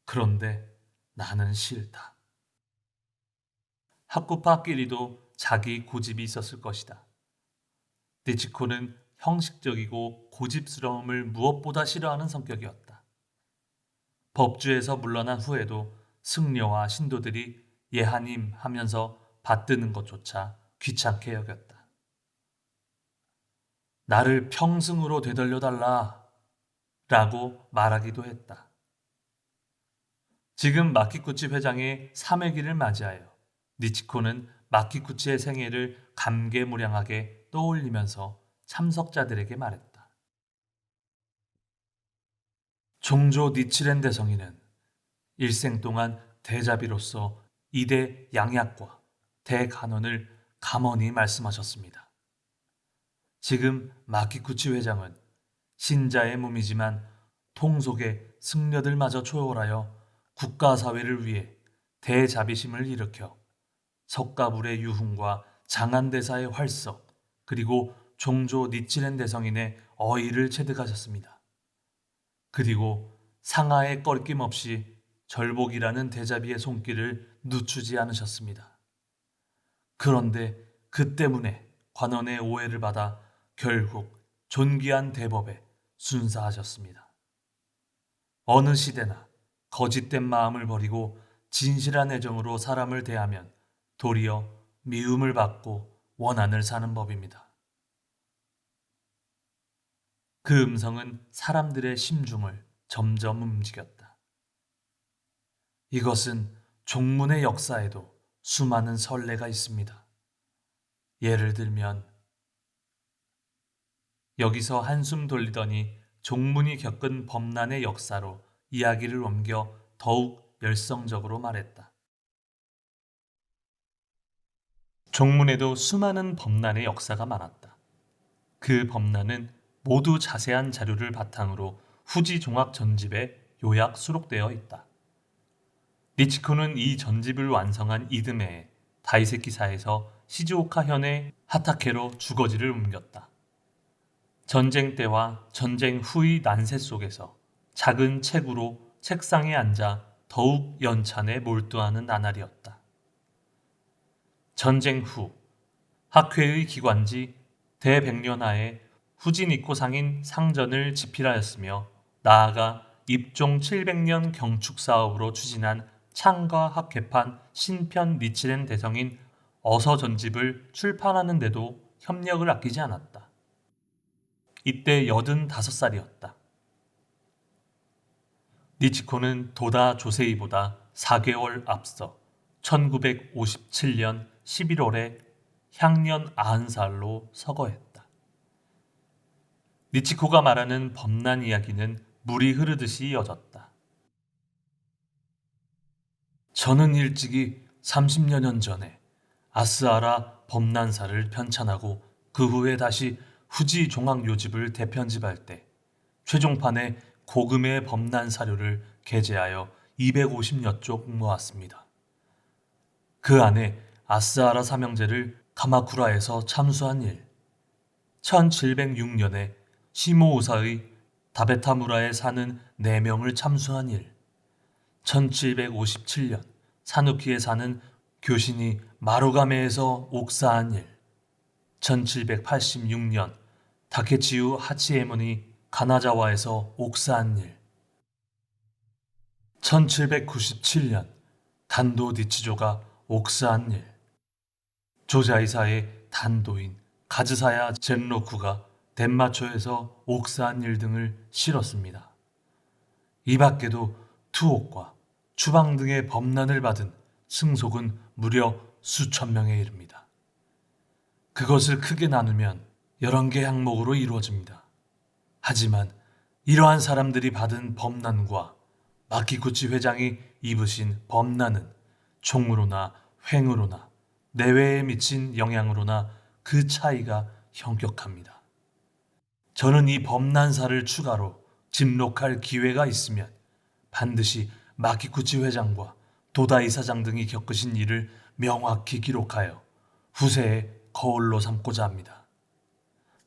[SPEAKER 1] 그런데 나는 싫다. 학구파끼리도 자기 고집이 있었을 것이다. 니치코는 형식적이고 고집스러움을 무엇보다 싫어하는 성격이었다. 법주에서 물러난 후에도 승려와 신도들이 예하님 하면서 받드는 것조차 귀찮게 여겼다. 나를 평승으로 되돌려달라 라고 말하기도 했다. 지금 마키쿠치 회장의 3회기를 맞이하여 니치코는 마키쿠치의 생애를 감개무량하게 떠올리면서 참석자들에게 말했다. 종조 니치렌 대성인은 일생 동안 대자비로서 이대 양약과 대간언을 감언히 말씀하셨습니다. 지금 마키쿠치 회장은 신자의 몸이지만 통속의 승려들마저 초월하여 국가사회를 위해 대자비심을 일으켜 석가불의 유흥과 장안대사의 활석 그리고 종조 니치렌 대성인의 어의를 체득하셨습니다. 그리고 상하에 꺼리낌 없이 절복이라는 대자비의 손길을 늦추지 않으셨습니다. 그런데 그 때문에 관원의 오해를 받아 결국 존귀한 대법에 순사하셨습니다. 어느 시대나 거짓된 마음을 버리고 진실한 애정으로 사람을 대하면 도리어 미움을 받고 원한을 사는 법입니다. 그 음성은 사람들의 심중을 점점 움직였다. 이것은 종문의 역사에도 수많은 선례가 있습니다. 예를 들면 여기서 한숨 돌리더니 종문이 겪은 범난의 역사로 이야기를 옮겨 더욱 열성적으로 말했다. 종문에도 수많은 범난의 역사가 많았다. 그 범난은 모두 자세한 자료를 바탕으로 후지 종학 전집에 요약 수록되어 있다. 니치코는 이 전집을 완성한 이듬해에 다이세키사에서 시즈오카 현의 하타케로 주거지를 옮겼다. 전쟁 때와 전쟁 후의 난세 속에서 작은 책으로 책상에 앉아 더욱 연찬에 몰두하는 나날이었다. 전쟁 후 학회의 기관지 대백년하에 후지니코 상인 상전을 집필하였으며 나아가 입종 700년 경축 사업으로 추진한 창과 학회판 신편 니치렌 대성인 어서 전집을 출판하는 데도 협력을 아끼지 않았다. 이때 85살이었다. 니치코는 도다 조세이보다 4개월 앞서 1957년 11월에 향년 90살로 서거했다. 니치코가 말하는 범난 이야기는 물이 흐르듯이 이어졌다. 저는 일찍이 30여 년 전에 아스아라 범난사를 편찬하고 그 후에 다시 후지 종합 요집을 대편집할 때 최종판에 고금의 범난 사료를 게재하여 250여 쪽 모았습니다. 그 안에 아스아라 삼형제를 가마쿠라에서 참수한 일, 1706년에 시모우사의 다베타무라에 사는 4명을 참수한 일, 1757년 사누키에 사는 교신이 마루가메에서 옥사한 일, 1786년 다케치우 하치에몬이 가나자와에서 옥사한 일, 1797년 단도 니치조가 옥사한 일, 조자이사의 단도인 가즈사야 젠로쿠가 덴마초에서 옥사한 일 등을 실었습니다. 이 밖에도 투옥과 추방 등의 범난을 받은 승속은 무려 수천 명에 이릅니다. 그것을 크게 나누면 11개 항목으로 이루어집니다. 하지만 이러한 사람들이 받은 범난과 마키구치 회장이 입으신 범난은 총으로나 횡으로나 내외에 미친 영향으로나 그 차이가 현격합니다. 저는 이 범난사를 추가로 집록할 기회가 있으면 반드시 마키구치 회장과 도다 이사장 등이 겪으신 일을 명확히 기록하여 후세에 거울로 삼고자 합니다.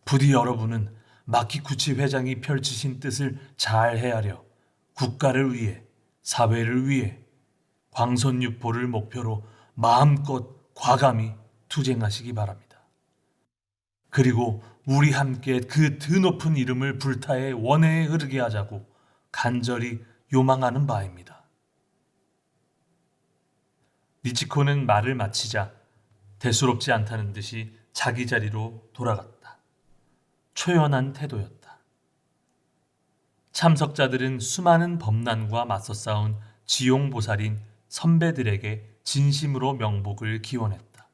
[SPEAKER 1] 부디 여러분은 마키구치 회장이 펼치신 뜻을 잘 헤아려 국가를 위해, 사회를 위해 광선유포를 목표로 마음껏 과감히 투쟁하시기 바랍니다. 그리고 우리 함께 그 드높은 이름을 불타의 원해에 흐르게 하자고 간절히 요망하는 바입니다. 니치코는 말을 마치자 대수롭지 않다는 듯이 자기 자리로 돌아갔다. 초연한 태도였다. 참석자들은 수많은 범난과 맞서 싸운 지용보살인 선배들에게 진심으로 명복을 기원했다.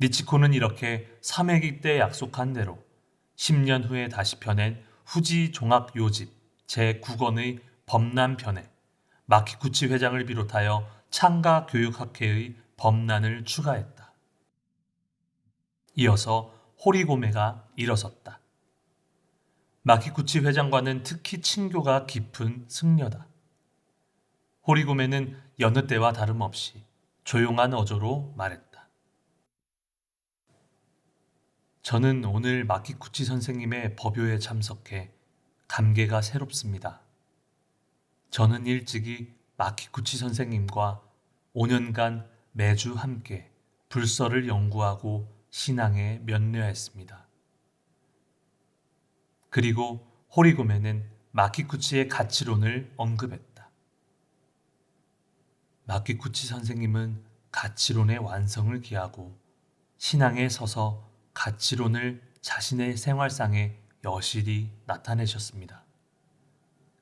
[SPEAKER 1] 니치코는 이렇게 3회기 때 약속한 대로 10년 후에 다시 펴낸 후지 종합 요집 제9권의 범난편에 마키구치 회장을 비롯하여 창가 교육학회의 범난을 추가했다. 이어서 호리고메가 일어섰다. 마키구치 회장과는 특히 친교가 깊은 승려다. 호리고메는 여느 때와 다름없이 조용한 어조로 말했다. 저는 오늘 마키구치 선생님의 법요에 참석해 감개가 새롭습니다. 저는 일찍이 마키구치 선생님과 5년간 매주 함께 불서를 연구하고 신앙에 면례했습니다. 그리고 호리고메는 마키구치의 가치론을 언급했다. 마키구치 선생님은 가치론의 완성을 기하고 신앙에 서서 가치론을 자신의 생활상에 여실히 나타내셨습니다.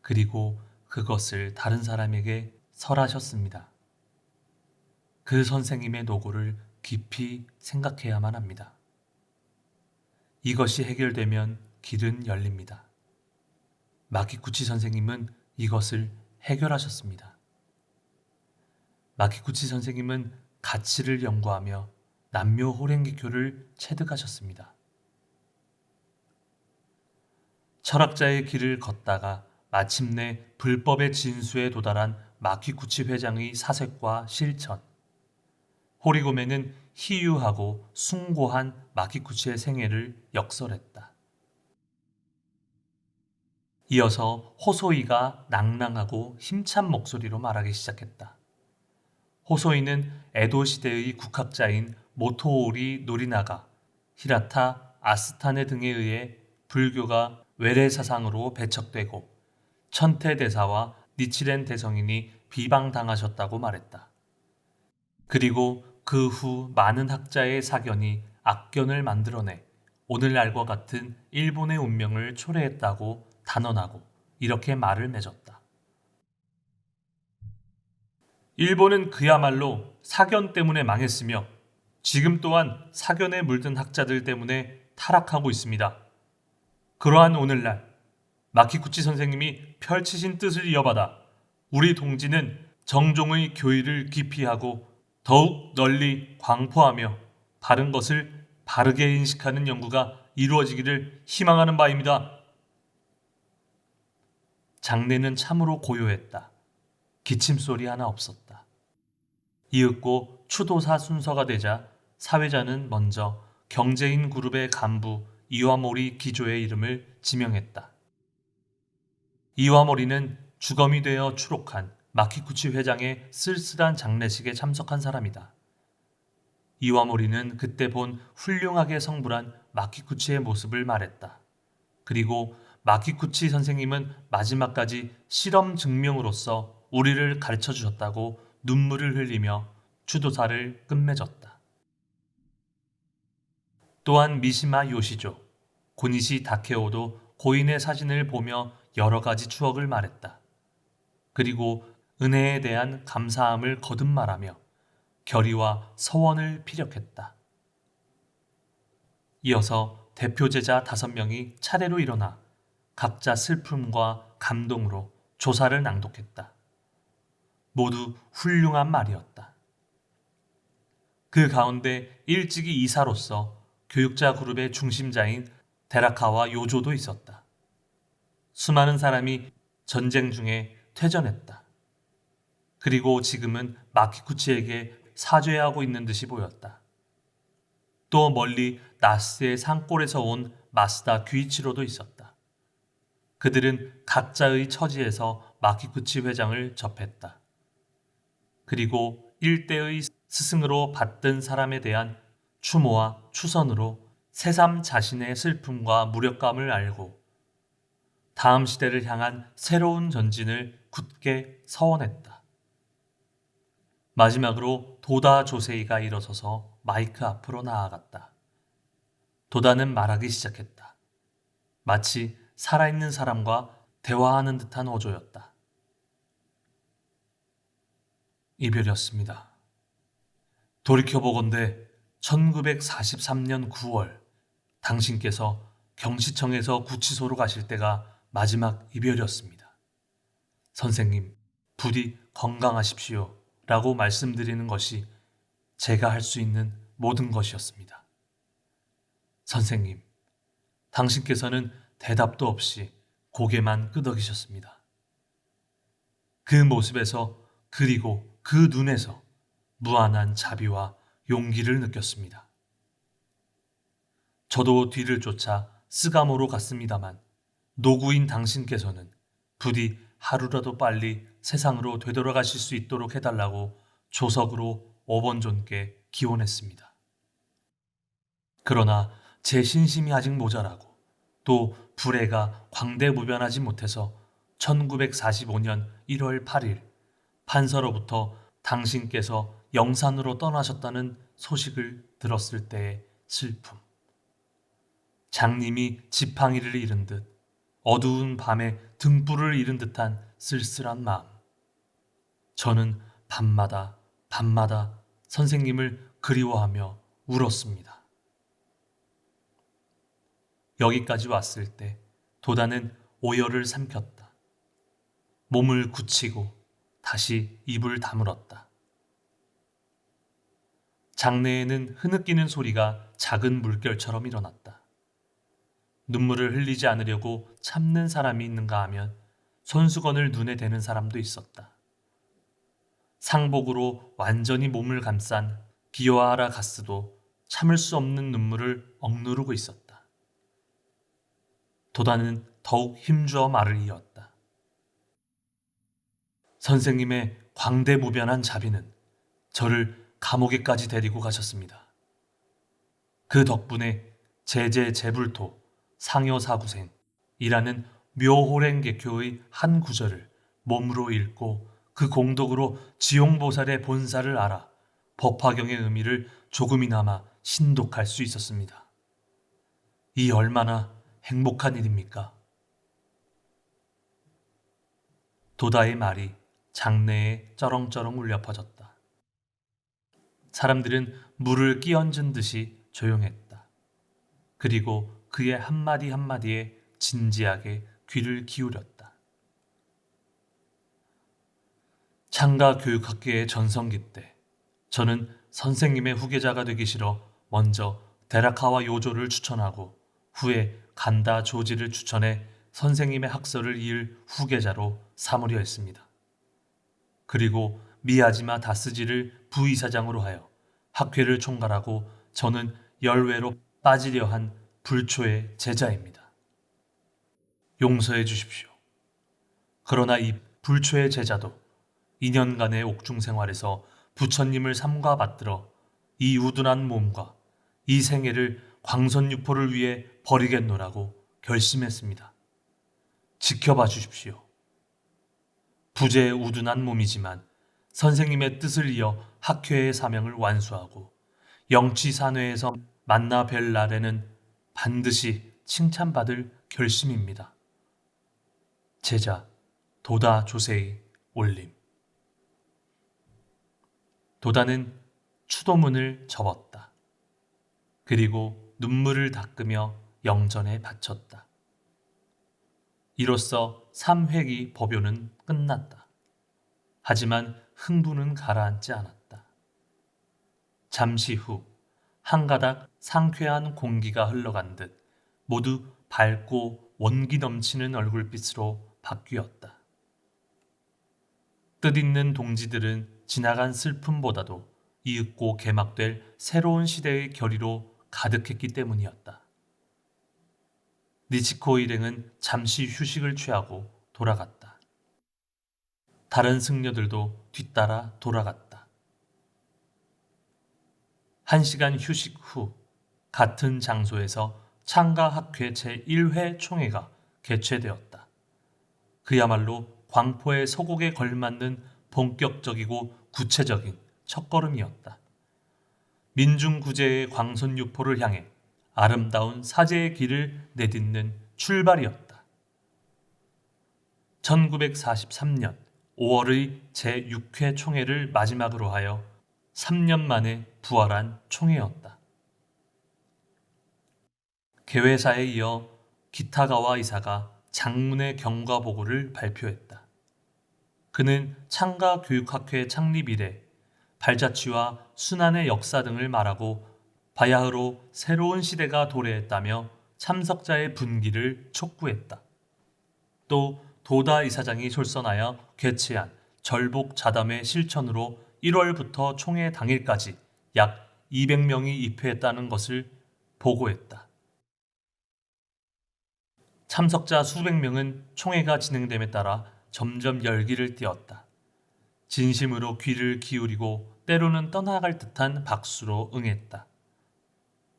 [SPEAKER 1] 그리고 그것을 다른 사람에게 설하셨습니다. 그 선생님의 노고를 깊이 생각해야만 합니다. 이것이 해결되면 길은 열립니다. 마키구치 선생님은 이것을 해결하셨습니다. 마키구치 선생님은 가치를 연구하며 남묘 호랭기교를 체득하셨습니다. 철학자의 길을 걷다가 마침내 불법의 진수에 도달한 마키구치 회장의 사색과 실천. 호리고메는 희유하고 숭고한 마키구치의 생애를 역설했다. 이어서 호소이가 낭랑하고 힘찬 목소리로 말하기 시작했다. 호소이는 에도 시대의 국학자인 모토오리 노리나가, 히라타 아스타네 등에 의해 불교가 외래 사상으로 배척되고 천태 대사와 니치렌 대성인이 비방당하셨다고 말했다. 그리고 그 후 많은 학자의 사견이 악견을 만들어내 오늘날과 같은 일본의 운명을 초래했다고 단언하고 이렇게 말을 맺었다. 일본은 그야말로 사견 때문에 망했으며 지금 또한 사견에 물든 학자들 때문에 타락하고 있습니다. 그러한 오늘날 마키구치 선생님이 펼치신 뜻을 이어받아 우리 동지는 정종의 교의를 기피하고 더욱 널리 광포하며 바른 것을 바르게 인식하는 연구가 이루어지기를 희망하는 바입니다. 장례는 참으로 고요했다. 기침소리 하나 없었다. 이윽고 추도사 순서가 되자 사회자는 먼저 경제인 그룹의 간부 이와모리 기조의 이름을 지명했다. 이와모리는 주검이 되어 추록한 마키구치 회장의 쓸쓸한 장례식에 참석한 사람이다. 이와모리는 그때 본 훌륭하게 성불한 마키구치의 모습을 말했다. 그리고 마키구치 선생님은 마지막까지 실험 증명으로서 우리를 가르쳐 주셨다고 눈물을 흘리며 추도사를 끝맺었다. 또한 미시마 요시조, 고니시 다케오도 고인의 사진을 보며 여러 가지 추억을 말했다. 그리고 은혜에 대한 감사함을 거듭말하며 결의와 서원을 피력했다. 이어서 대표 제자 5명이 차례로 일어나 각자 슬픔과 감동으로 조사를 낭독했다. 모두 훌륭한 말이었다. 그 가운데 일찍이 이사로서 교육자 그룹의 중심자인 데라카와 요조도 있었다. 수많은 사람이 전쟁 중에 퇴전했다. 그리고 지금은 마키구치에게 사죄하고 있는 듯이 보였다. 또 멀리 나스의 산골에서 온 마스다 규이치로도 있었다. 그들은 각자의 처지에서 마키구치 회장을 접했다. 그리고 일대의 스승으로 받든 사람에 대한 추모와 추선으로 새삼 자신의 슬픔과 무력감을 알고 다음 시대를 향한 새로운 전진을 굳게 서원했다. 마지막으로 도다 조세이가 일어서서 마이크 앞으로 나아갔다. 도다는 말하기 시작했다. 마치 살아있는 사람과 대화하는 듯한 어조였다. 이별이었습니다. 돌이켜보건대 1943년 9월 당신께서 경시청에서 구치소로 가실 때가 마지막 이별이었습니다. 선생님, 부디 건강하십시오 라고 말씀드리는 것이 제가 할 수 있는 모든 것이었습니다. 선생님, 당신께서는 대답도 없이 고개만 끄덕이셨습니다. 그 모습에서 그리고 그 눈에서 무한한 자비와 용기를 느꼈습니다. 저도 뒤를 쫓아 스가모로 갔습니다만 노구인 당신께서는 부디 하루라도 빨리 세상으로 되돌아가실 수 있도록 해달라고 조석으로 오번존께 기원했습니다. 그러나 제 신심이 아직 모자라고 또 불해가 광대무변하지 못해서 1945년 1월 8일 판서로부터 당신께서 영산으로 떠나셨다는 소식을 들었을 때의 슬픔. 장님이 지팡이를 잃은 듯 어두운 밤에 등불을 잃은 듯한 쓸쓸한 마음. 저는 밤마다 선생님을 그리워하며 울었습니다. 여기까지 왔을 때 도다는 오열을 삼켰다. 몸을 굳히고 다시 입을 다물었다. 장내에는 흐느끼는 소리가 작은 물결처럼 일어났다. 눈물을 흘리지 않으려고 참는 사람이 있는가 하면 손수건을 눈에 대는 사람도 있었다. 상복으로 완전히 몸을 감싼 기요하라 가스도 참을 수 없는 눈물을 억누르고 있었다. 도다는 더욱 힘주어 말을 이었다. 선생님의 광대무변한 자비는 저를 감옥에까지 데리고 가셨습니다. 그 덕분에 제제제불토 상여사구생이라는 묘호랭개교의 한 구절을 몸으로 읽고 그 공덕으로 지용보살의 본사를 알아 법화경의 의미를 조금이나마 신독할 수 있었습니다. 이 얼마나 행복한 일입니까? 도다의 말이 장내에 쩌렁쩌렁 울려 퍼졌다. 사람들은 물을 끼얹은 듯이 조용했다. 그리고 그의 한마디 한마디에 진지하게 귀를 기울였다. 창가 교육학계의 전성기 때 저는 선생님의 후계자가 되기 싫어 먼저 데라카와 요조를 추천하고 후에 간다 조지를 추천해 선생님의 학설을 이을 후계자로 삼으려 했습니다. 그리고 미야지마 다스지를 부이사장으로 하여 학회를 총괄하고 저는 열외로 빠지려 한 불초의 제자입니다. 용서해 주십시오. 그러나 이 불초의 제자도 2년간의 옥중 생활에서 부처님을 삼가 받들어 이 우둔한 몸과 이 생애를 광선유포를 위해 버리겠노라고 결심했습니다. 지켜봐 주십시오. 부재의 우둔한 몸이지만 선생님의 뜻을 이어 학회의 사명을 완수하고 영치산회에서 만나 뵐 날에는 반드시 칭찬받을 결심입니다. 제자 도다 조세이 올림. 도다는 추도문을 접었다. 그리고 눈물을 닦으며 영전에 바쳤다. 이로써 3회기 법요는 끝났다. 하지만 흥분은 가라앉지 않았다. 잠시 후 한 가닥 상쾌한 공기가 흘러간 듯 모두 밝고 원기 넘치는 얼굴빛으로 바뀌었다. 뜻있는 동지들은 지나간 슬픔보다도 이윽고 개막될 새로운 시대의 결의로 가득했기 때문이었다. 니치코 일행은 잠시 휴식을 취하고 돌아갔다. 다른 승려들도 뒤따라 돌아갔다. 1시간 휴식 후 같은 장소에서 창가학회 제1회 총회가 개최되었다. 그야말로 광포의 서곡에 걸맞는 본격적이고 구체적인 첫걸음이었다. 민중구제의 광선유포를 향해 아름다운 사제의 길을 내딛는 출발이었다. 1943년 5월의 제6회 총회를 마지막으로 하여 3년 만에 부활한 총회였다. 개회사에 이어 기타가와 이사가 장문의 경과보고를 발표했다. 그는 창가교육학회 창립 이래 발자취와 순환의 역사 등을 말하고 바야흐로 새로운 시대가 도래했다며 참석자의 분기를 촉구했다. 또 도다 이사장이 솔선하여 개최한 절복 자담회 실천으로 1월부터 총회 당일까지 약 200명이 입회했다는 것을 보고했다. 참석자 수백 명은 총회가 진행됨에 따라 점점 열기를 띠었다. 진심으로 귀를 기울이고 때로는 떠나갈 듯한 박수로 응했다.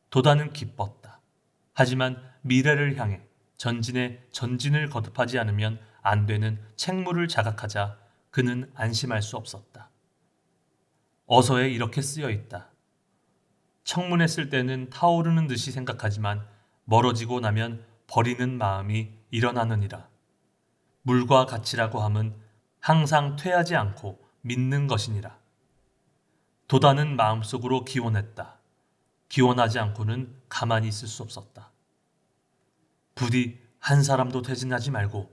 [SPEAKER 1] 도다는 기뻤다. 하지만 미래를 향해 전진을 거듭하지 않으면 안 되는 책무를 자각하자 그는 안심할 수 없었다. 어서에 이렇게 쓰여 있다. 청문회 쓸 때는 타오르는 듯이 생각하지만 멀어지고 나면 버리는 마음이 일어나느니라. 물과 같이라고 함은 항상 퇴하지 않고 믿는 것이니라. 도다는 마음속으로 기원했다. 기원하지 않고는 가만히 있을 수 없었다. 부디 한 사람도 퇴진하지 말고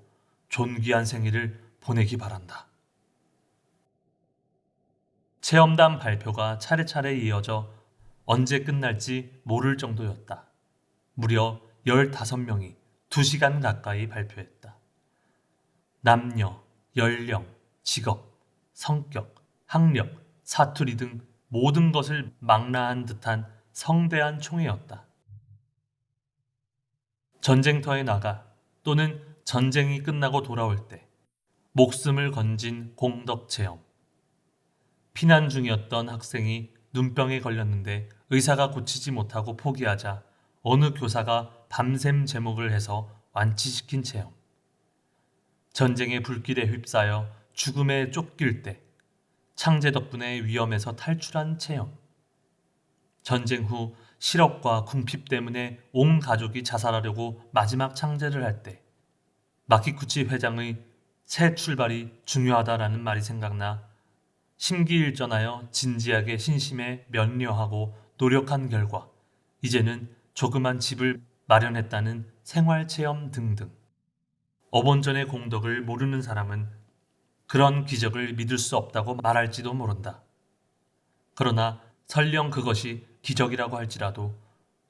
[SPEAKER 1] 존귀한 생일을 보내기 바란다. 체험단 발표가 차례차례 이어져 언제 끝날지 모를 정도였다. 무려 15명이 2시간 가까이 발표했다. 남녀, 연령, 직업, 성격, 학력, 사투리 등 모든 것을 망라한 듯한 성대한 총회였다. 전쟁터에 나가 또는 전쟁이 끝나고 돌아올 때 목숨을 건진 공덕 체험. 피난 중이었던 학생이 눈병에 걸렸는데 의사가 고치지 못하고 포기하자 어느 교사가 밤샘 제목을 해서 완치시킨 체험. 전쟁의 불길에 휩싸여 죽음에 쫓길 때 창제 덕분에 위험에서 탈출한 체험. 전쟁 후 실업과 궁핍 때문에 온 가족이 자살하려고 마지막 창제를 할 때 마키쿠치 회장의 새 출발이 중요하다라는 말이 생각나 심기일전하여 진지하게 신심에 면려하고 노력한 결과 이제는 조그만 집을 마련했다는 생활체험 등등. 어본전의 공덕을 모르는 사람은 그런 기적을 믿을 수 없다고 말할지도 모른다. 그러나 설령 그것이 기적이라고 할지라도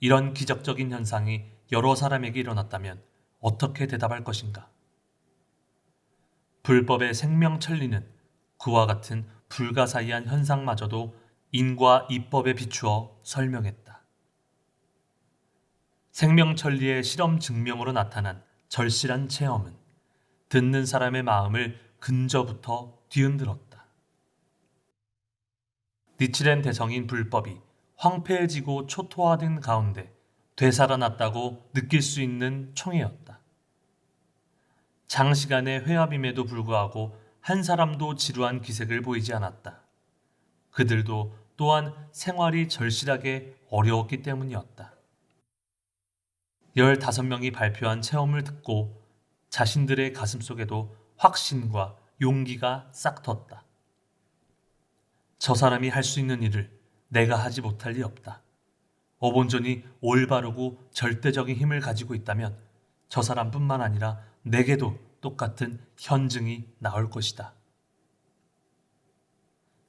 [SPEAKER 1] 이런 기적적인 현상이 여러 사람에게 일어났다면 어떻게 대답할 것인가? 불법의 생명천리는 그와 같은 불가사의한 현상마저도 인과 이법에 비추어 설명했다. 생명천리의 실험 증명으로 나타난 절실한 체험은 듣는 사람의 마음을 근저부터 뒤흔들었다. 니치렌 대성인 불법이 황폐해지고 초토화된 가운데 되살아났다고 느낄 수 있는 총회였다. 장시간의 회합임에도 불구하고 한 사람도 지루한 기색을 보이지 않았다. 그들도 또한 생활이 절실하게 어려웠기 때문이었다. 15명이 발표한 체험을 듣고 자신들의 가슴속에도 확신과 용기가 싹 텄다. 저 사람이 할 수 있는 일을 내가 하지 못할 리 없다. 어본전이 올바르고 절대적인 힘을 가지고 있다면 저 사람뿐만 아니라 내게도 똑같은 현증이 나올 것이다.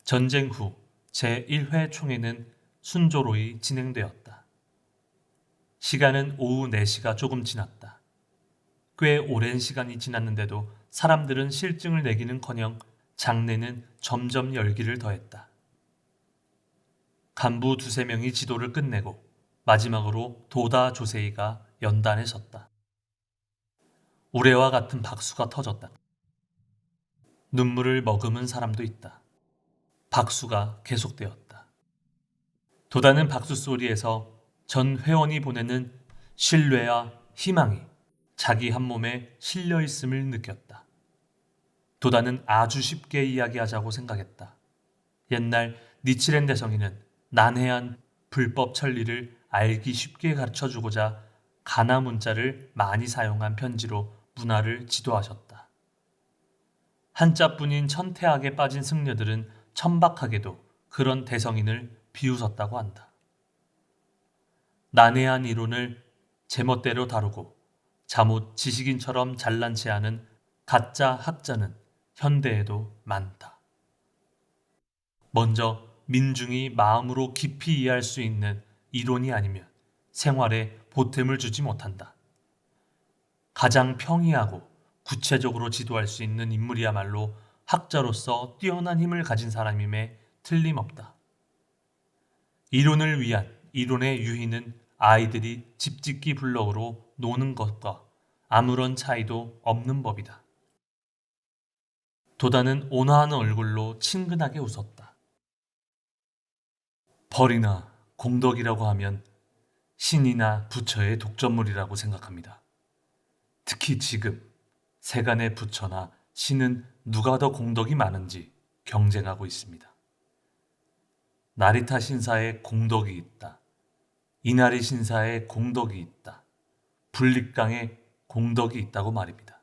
[SPEAKER 1] 전쟁 후 제1회 총회는 순조로이 진행되었다. 시간은 오후 4시가 조금 지났다. 꽤 오랜 시간이 지났는데도 사람들은 실증을 내기는커녕 장내는 점점 열기를 더했다. 간부 2~3명이 지도를 끝내고 마지막으로 도다 조세이가 연단에 섰다. 우레와 같은 박수가 터졌다. 눈물을 머금은 사람도 있다. 박수가 계속되었다. 도다는 박수 소리에서 전 회원이 보내는 신뢰와 희망이 자기 한 몸에 실려 있음을 느꼈다. 도다는 아주 쉽게 이야기하자고 생각했다. 옛날 니치렌 대성이는 난해한 불법 천리를 알기 쉽게 가르쳐주고자 가나 문자를 많이 사용한 편지로 문화를 지도하셨다. 한자뿐인 천태학에 빠진 승려들은 천박하게도 그런 대성인을 비웃었다고 한다. 난해한 이론을 제멋대로 다루고 자못 지식인처럼 잘난 체하는 가짜 학자는 현대에도 많다. 먼저 민중이 마음으로 깊이 이해할 수 있는 이론이 아니면 생활에 보탬을 주지 못한다. 가장 평이하고 구체적으로 지도할 수 있는 인물이야말로 학자로서 뛰어난 힘을 가진 사람임에 틀림없다. 이론을 위한 이론의 유희는 아이들이 집짓기 블럭으로 노는 것과 아무런 차이도 없는 법이다. 도다는 온화한 얼굴로 친근하게 웃었다. 벌이나 공덕이라고 하면 신이나 부처의 독점물이라고 생각합니다. 특히 지금 세간의 부처나 신은 누가 더 공덕이 많은지 경쟁하고 있습니다. 나리타 신사의 공덕이 있다. 이나리 신사의 공덕이 있다. 불립강의 공덕이 있다고 말입니다.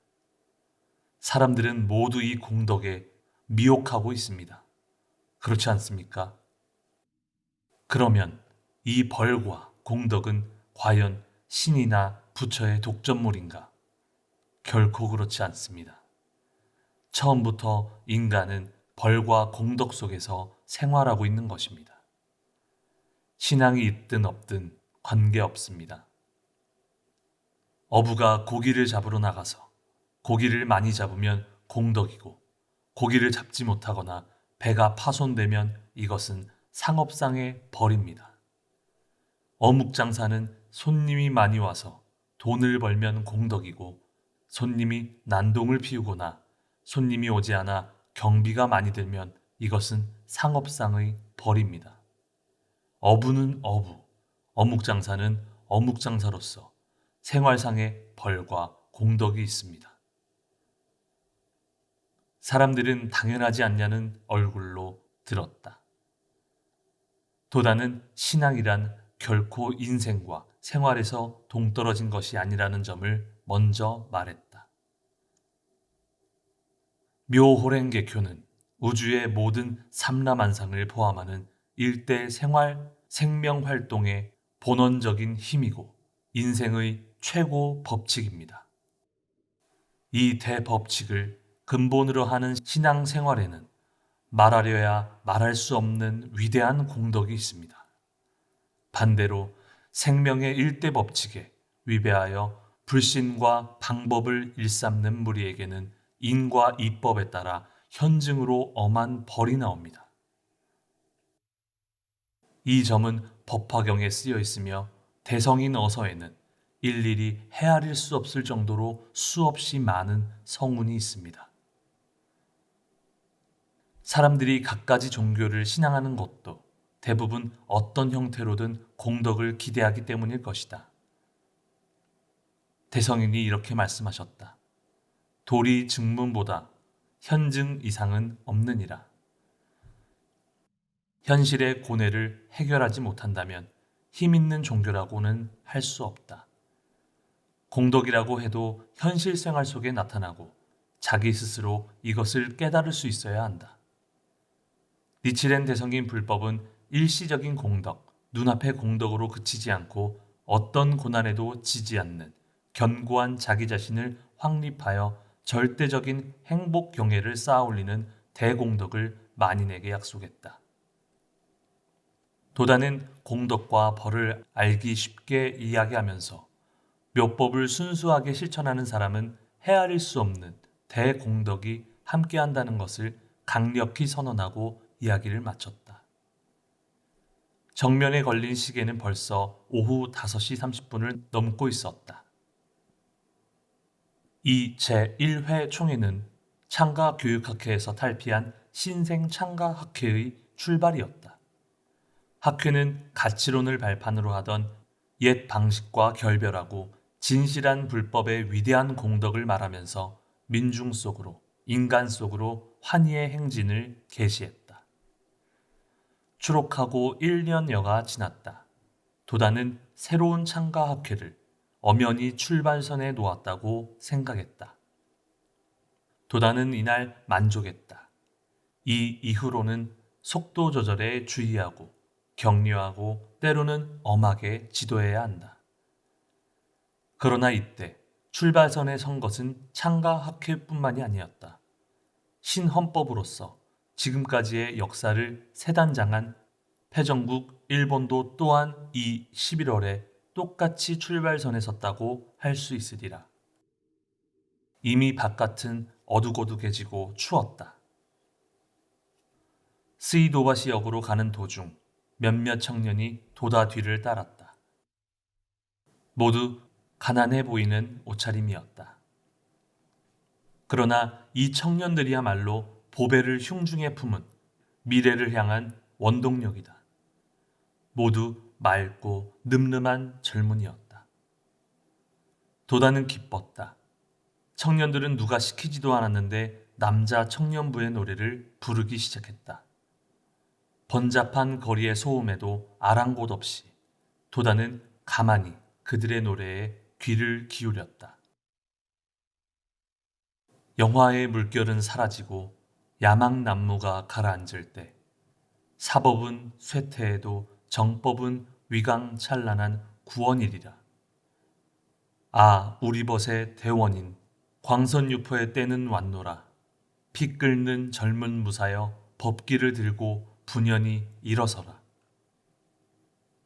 [SPEAKER 1] 사람들은 모두 이 공덕에 미혹하고 있습니다. 그렇지 않습니까? 그러면 이 벌과 공덕은 과연 신이나 부처의 독점물인가? 결코 그렇지 않습니다. 처음부터 인간은 벌과 공덕 속에서 생활하고 있는 것입니다. 신앙이 있든 없든 관계없습니다. 어부가 고기를 잡으러 나가서 고기를 많이 잡으면 공덕이고 고기를 잡지 못하거나 배가 파손되면 이것은 상업상의 벌입니다. 어묵장사는 손님이 많이 와서 돈을 벌면 공덕이고 손님이 난동을 피우거나 손님이 오지 않아 경비가 많이 들면 이것은 상업상의 벌입니다. 어부는 어부, 어묵장사는 어묵장사로서 생활상의 벌과 공덕이 있습니다. 사람들은 당연하지 않냐는 얼굴로 들었다. 도다는 신앙이란 결코 인생과 생활에서 동떨어진 것이 아니라는 점을 먼저 말했다. 묘호랭개교는 우주의 모든 삼라만상을 포함하는 일대 생활, 생명활동의 본원적인 힘이고 인생의 최고 법칙입니다. 이 대법칙을 근본으로 하는 신앙생활에는 말하려야 말할 수 없는 위대한 공덕이 있습니다. 반대로 생명의 일대 법칙에 위배하여 불신과 방법을 일삼는 무리에게는 인과 이법에 따라 현증으로 엄한 벌이 나옵니다. 이 점은 법화경에 쓰여 있으며 대성인 어서에는 일일이 헤아릴 수 없을 정도로 수없이 많은 성문이 있습니다. 사람들이 갖가지 종교를 신앙하는 것도 대부분 어떤 형태로든 공덕을 기대하기 때문일 것이다. 대성인이 이렇게 말씀하셨다. 도리 증문보다 현증 이상은 없느니라. 현실의 고뇌를 해결하지 못한다면 힘 있는 종교라고는 할 수 없다. 공덕이라고 해도 현실 생활 속에 나타나고 자기 스스로 이것을 깨달을 수 있어야 한다. 니치렌 대성인 불법은 일시적인 공덕, 눈앞의 공덕으로 그치지 않고 어떤 고난에도 지지 않는 견고한 자기 자신을 확립하여 절대적인 행복 경애를 쌓아올리는 대공덕을 만인에게 약속했다. 도다는 공덕과 벌을 알기 쉽게 이야기하면서 묘법을 순수하게 실천하는 사람은 헤아릴 수 없는 대공덕이 함께한다는 것을 강력히 선언하고 이야기를 마쳤다. 정면에 걸린 시계는 벌써 오후 5시 30분을 넘고 있었다. 이 제1회 총회는 창가교육학회에서 탈피한 신생창가학회의 출발이었다. 학회는 가치론을 발판으로 하던 옛 방식과 결별하고 진실한 불법의 위대한 공덕을 말하면서 민중 속으로, 인간 속으로 환희의 행진을 계시했다. 추록하고 1년여가 지났다. 도다는 새로운 창가학회를 엄연히 출발선에 놓았다고 생각했다. 도다는 이날 만족했다. 이 이후로는 속도 조절에 주의하고 격려하고 때로는 엄하게 지도해야 한다. 그러나 이때 출발선에 선 것은 창가학회뿐만이 아니었다. 신헌법으로서 지금까지의 역사를 세단장한 패정국 일본도 또한 이 11월에 똑같이 출발선에 섰다고 할 수 있으리라. 이미 바깥은 어둑어둑해지고 추웠다. 스이도바시역으로 가는 도중 몇몇 청년이 도다 뒤를 따랐다. 모두 가난해 보이는 옷차림이었다. 그러나 이 청년들이야말로 보배를 흉중에 품은 미래를 향한 원동력이다. 모두 맑고 늠름한 젊은이였다. 도다는 기뻤다. 청년들은 누가 시키지도 않았는데 남자 청년부의 노래를 부르기 시작했다. 번잡한 거리의 소음에도 아랑곳 없이 도다는 가만히 그들의 노래에 귀를 기울였다. 영화의 물결은 사라지고 야망난무가 가라앉을 때 사법은 쇠퇴해도 정법은 위강찬란한 구원이리라. 아, 우리 벗의 대원인 광선유포의 때는 왔노라. 피 끓는 젊은 무사여 법기를 들고 분연히 일어서라.